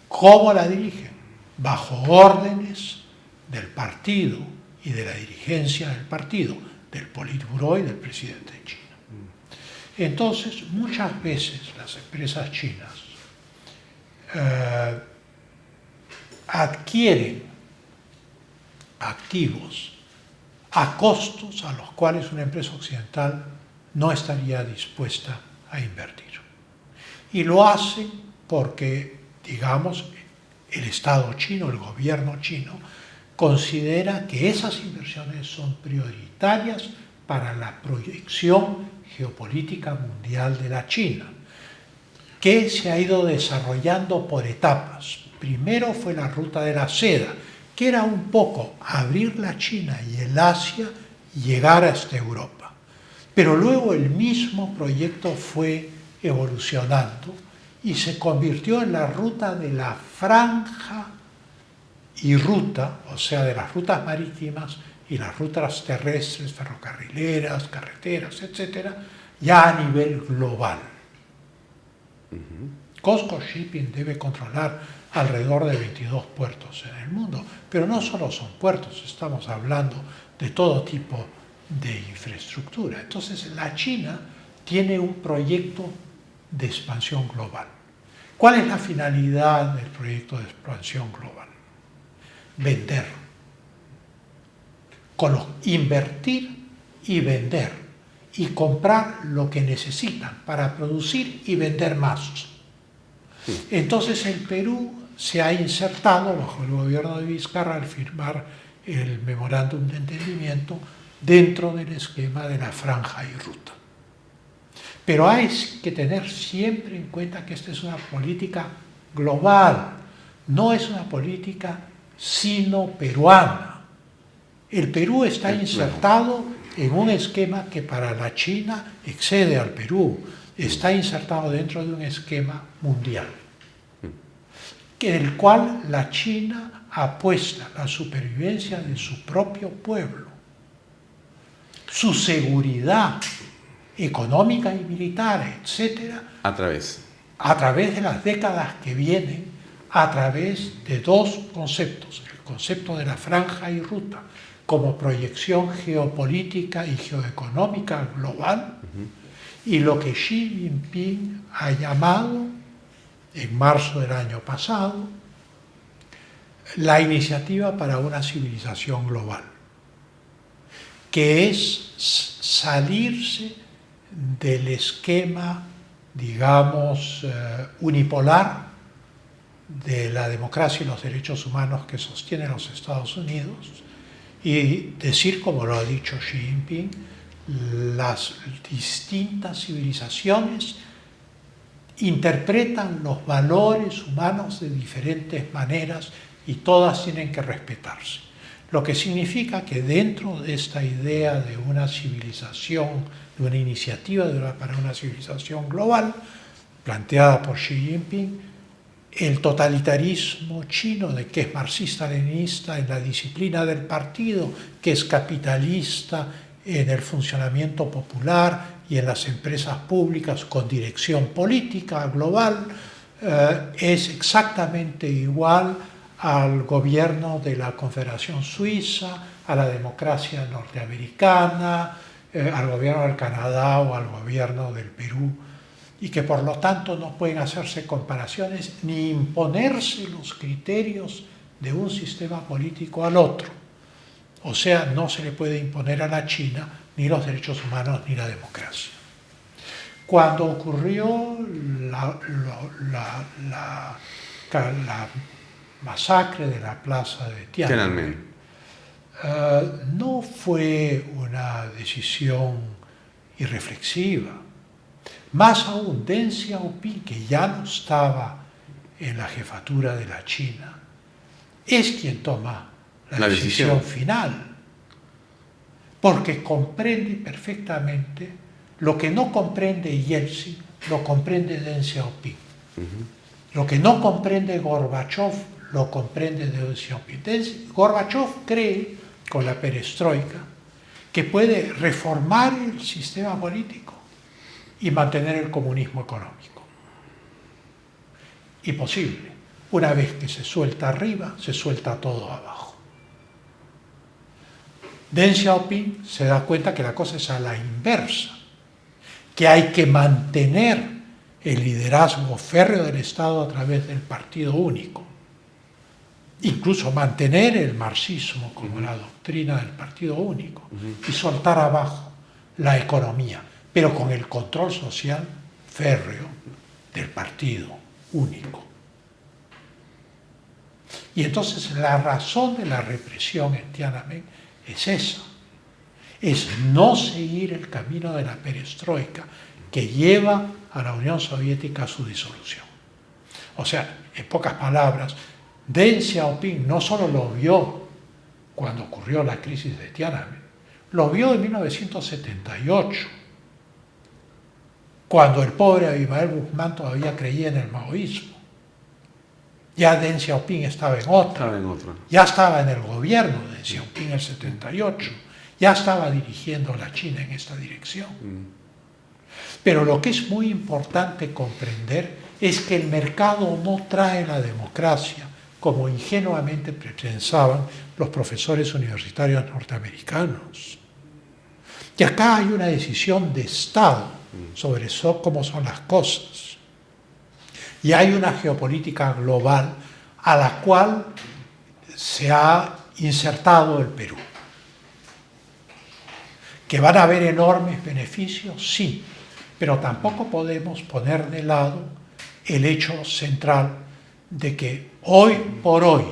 Speaker 6: ¿Cómo la dirigen? Bajo órdenes del partido y de la dirigencia del partido, del Politburó y del presidente de China. Entonces, muchas veces las empresas chinas adquieren activos a costos a los cuales una empresa occidental no estaría dispuesta a invertir. Y lo hacen porque, digamos, el Estado chino, el gobierno chino, considera que esas inversiones son prioritarias para la proyección geopolítica mundial de la China, que se ha ido desarrollando por etapas. Primero fue la ruta de la seda, que era un poco abrir la China y el Asia y llegar hasta Europa. Pero luego el mismo proyecto fue evolucionando y se convirtió en la ruta de la franja y ruta, o sea, de las rutas marítimas y las rutas terrestres, ferrocarrileras, carreteras, etcétera, ya a nivel global. COSCO Shipping debe controlar alrededor de 22 puertos en el mundo, pero no solo son puertos, estamos hablando de todo tipo de infraestructura. Entonces, la China tiene un proyecto de expansión global. ¿Cuál es la finalidad del proyecto de expansión global? Vender. Invertir y vender. Y comprar lo que necesitan para producir y vender más. Entonces el Perú se ha insertado bajo el gobierno de Vizcarra al firmar el memorándum de entendimiento dentro del esquema de la franja y ruta. Pero hay que tener siempre en cuenta que esta es una política global, no es una política sino peruana. El Perú está insertado en un esquema que para la China excede al Perú, está insertado dentro de un esquema mundial, en el cual la China apuesta la supervivencia de su propio pueblo, su seguridad económica y militar, etcétera,
Speaker 1: a través
Speaker 6: a través de las décadas que vienen, a través de dos conceptos: el concepto de la franja y ruta como proyección geopolítica y geoeconómica global, y lo que Xi Jinping ha llamado, en marzo del año pasado, la iniciativa para una civilización global, que es salirse del esquema, digamos, unipolar de la democracia y los derechos humanos que sostienen los Estados Unidos, y decir, como lo ha dicho Xi Jinping, las distintas civilizaciones interpretan los valores humanos de diferentes maneras y todas tienen que respetarse. Lo que significa que dentro de esta idea de una civilización, de una iniciativa para una civilización global, planteada por Xi Jinping, el totalitarismo chino, de que es marxista-leninista en la disciplina del partido, que es capitalista en el funcionamiento popular y en las empresas públicas con dirección política global, es exactamente igual al gobierno de la Confederación Suiza, a la democracia norteamericana, al gobierno del Canadá o al gobierno del Perú, y que por lo tanto no pueden hacerse comparaciones ni imponerse los criterios de un sistema político al otro. O sea, no se le puede imponer a la China ni los derechos humanos ni la democracia. Cuando ocurrió la masacre de la plaza de Tiananmen, no fue una decisión irreflexiva. Más aún, Deng Xiaoping, que ya no estaba en la jefatura de la China, es quien toma la decisión final, porque comprende perfectamente lo que no comprende Yeltsin, lo comprende Deng Xiaoping. Lo que no comprende Gorbachev, lo comprende Deng Xiaoping. Gorbachev cree, con la perestroika, que puede reformar el sistema político y mantener el comunismo económico. Imposible. Una vez que se suelta arriba, se suelta todo abajo. Deng Xiaoping se da cuenta que la cosa es a la inversa, que hay que mantener el liderazgo férreo del Estado a través del partido único, incluso mantener el marxismo como la doctrina del partido único, y soltar abajo la economía, pero con el control social férreo del partido único. Y entonces la razón de la represión en Tiananmen es esa, es no seguir el camino de la perestroika que lleva a la Unión Soviética a su disolución. O sea, en pocas palabras, Deng Xiaoping no solo lo vio cuando ocurrió la crisis de Tiananmen, lo vio en 1978, cuando el pobre Abimael Guzmán todavía creía en el maoísmo. Ya Deng Xiaoping estaba en otra. Ya estaba en el gobierno de Deng Xiaoping en el 78. Ya estaba dirigiendo la China en esta dirección. Pero lo que es muy importante comprender es que el mercado no trae la democracia, como ingenuamente pensaban los profesores universitarios norteamericanos. Que acá hay una decisión de Estado sobre eso, cómo son las cosas. Y hay una geopolítica global a la cual se ha insertado el Perú. ¿Que van a haber enormes beneficios? Sí, pero tampoco podemos poner de lado el hecho central de que hoy por hoy,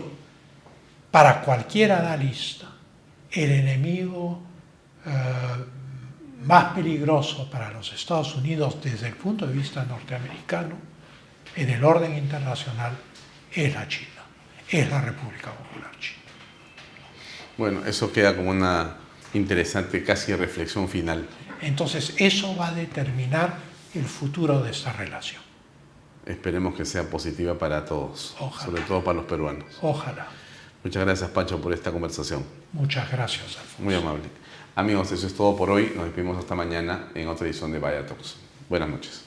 Speaker 6: para cualquier analista, el enemigo más peligroso para los Estados Unidos desde el punto de vista norteamericano en el orden internacional es la China, es la República Popular China.
Speaker 1: Bueno, eso queda como una interesante casi reflexión final.
Speaker 6: Entonces eso va a determinar el futuro de esta relación.
Speaker 1: Esperemos que sea positiva para todos,
Speaker 6: Ojalá.
Speaker 1: Sobre todo para los peruanos.
Speaker 6: Ojalá.
Speaker 1: Muchas gracias, Pancho, por esta conversación.
Speaker 6: Muchas gracias, Alfonso.
Speaker 1: Muy amable. Amigos, eso es todo por hoy. Nos despedimos hasta mañana en otra edición de Vaya Talks. Buenas noches.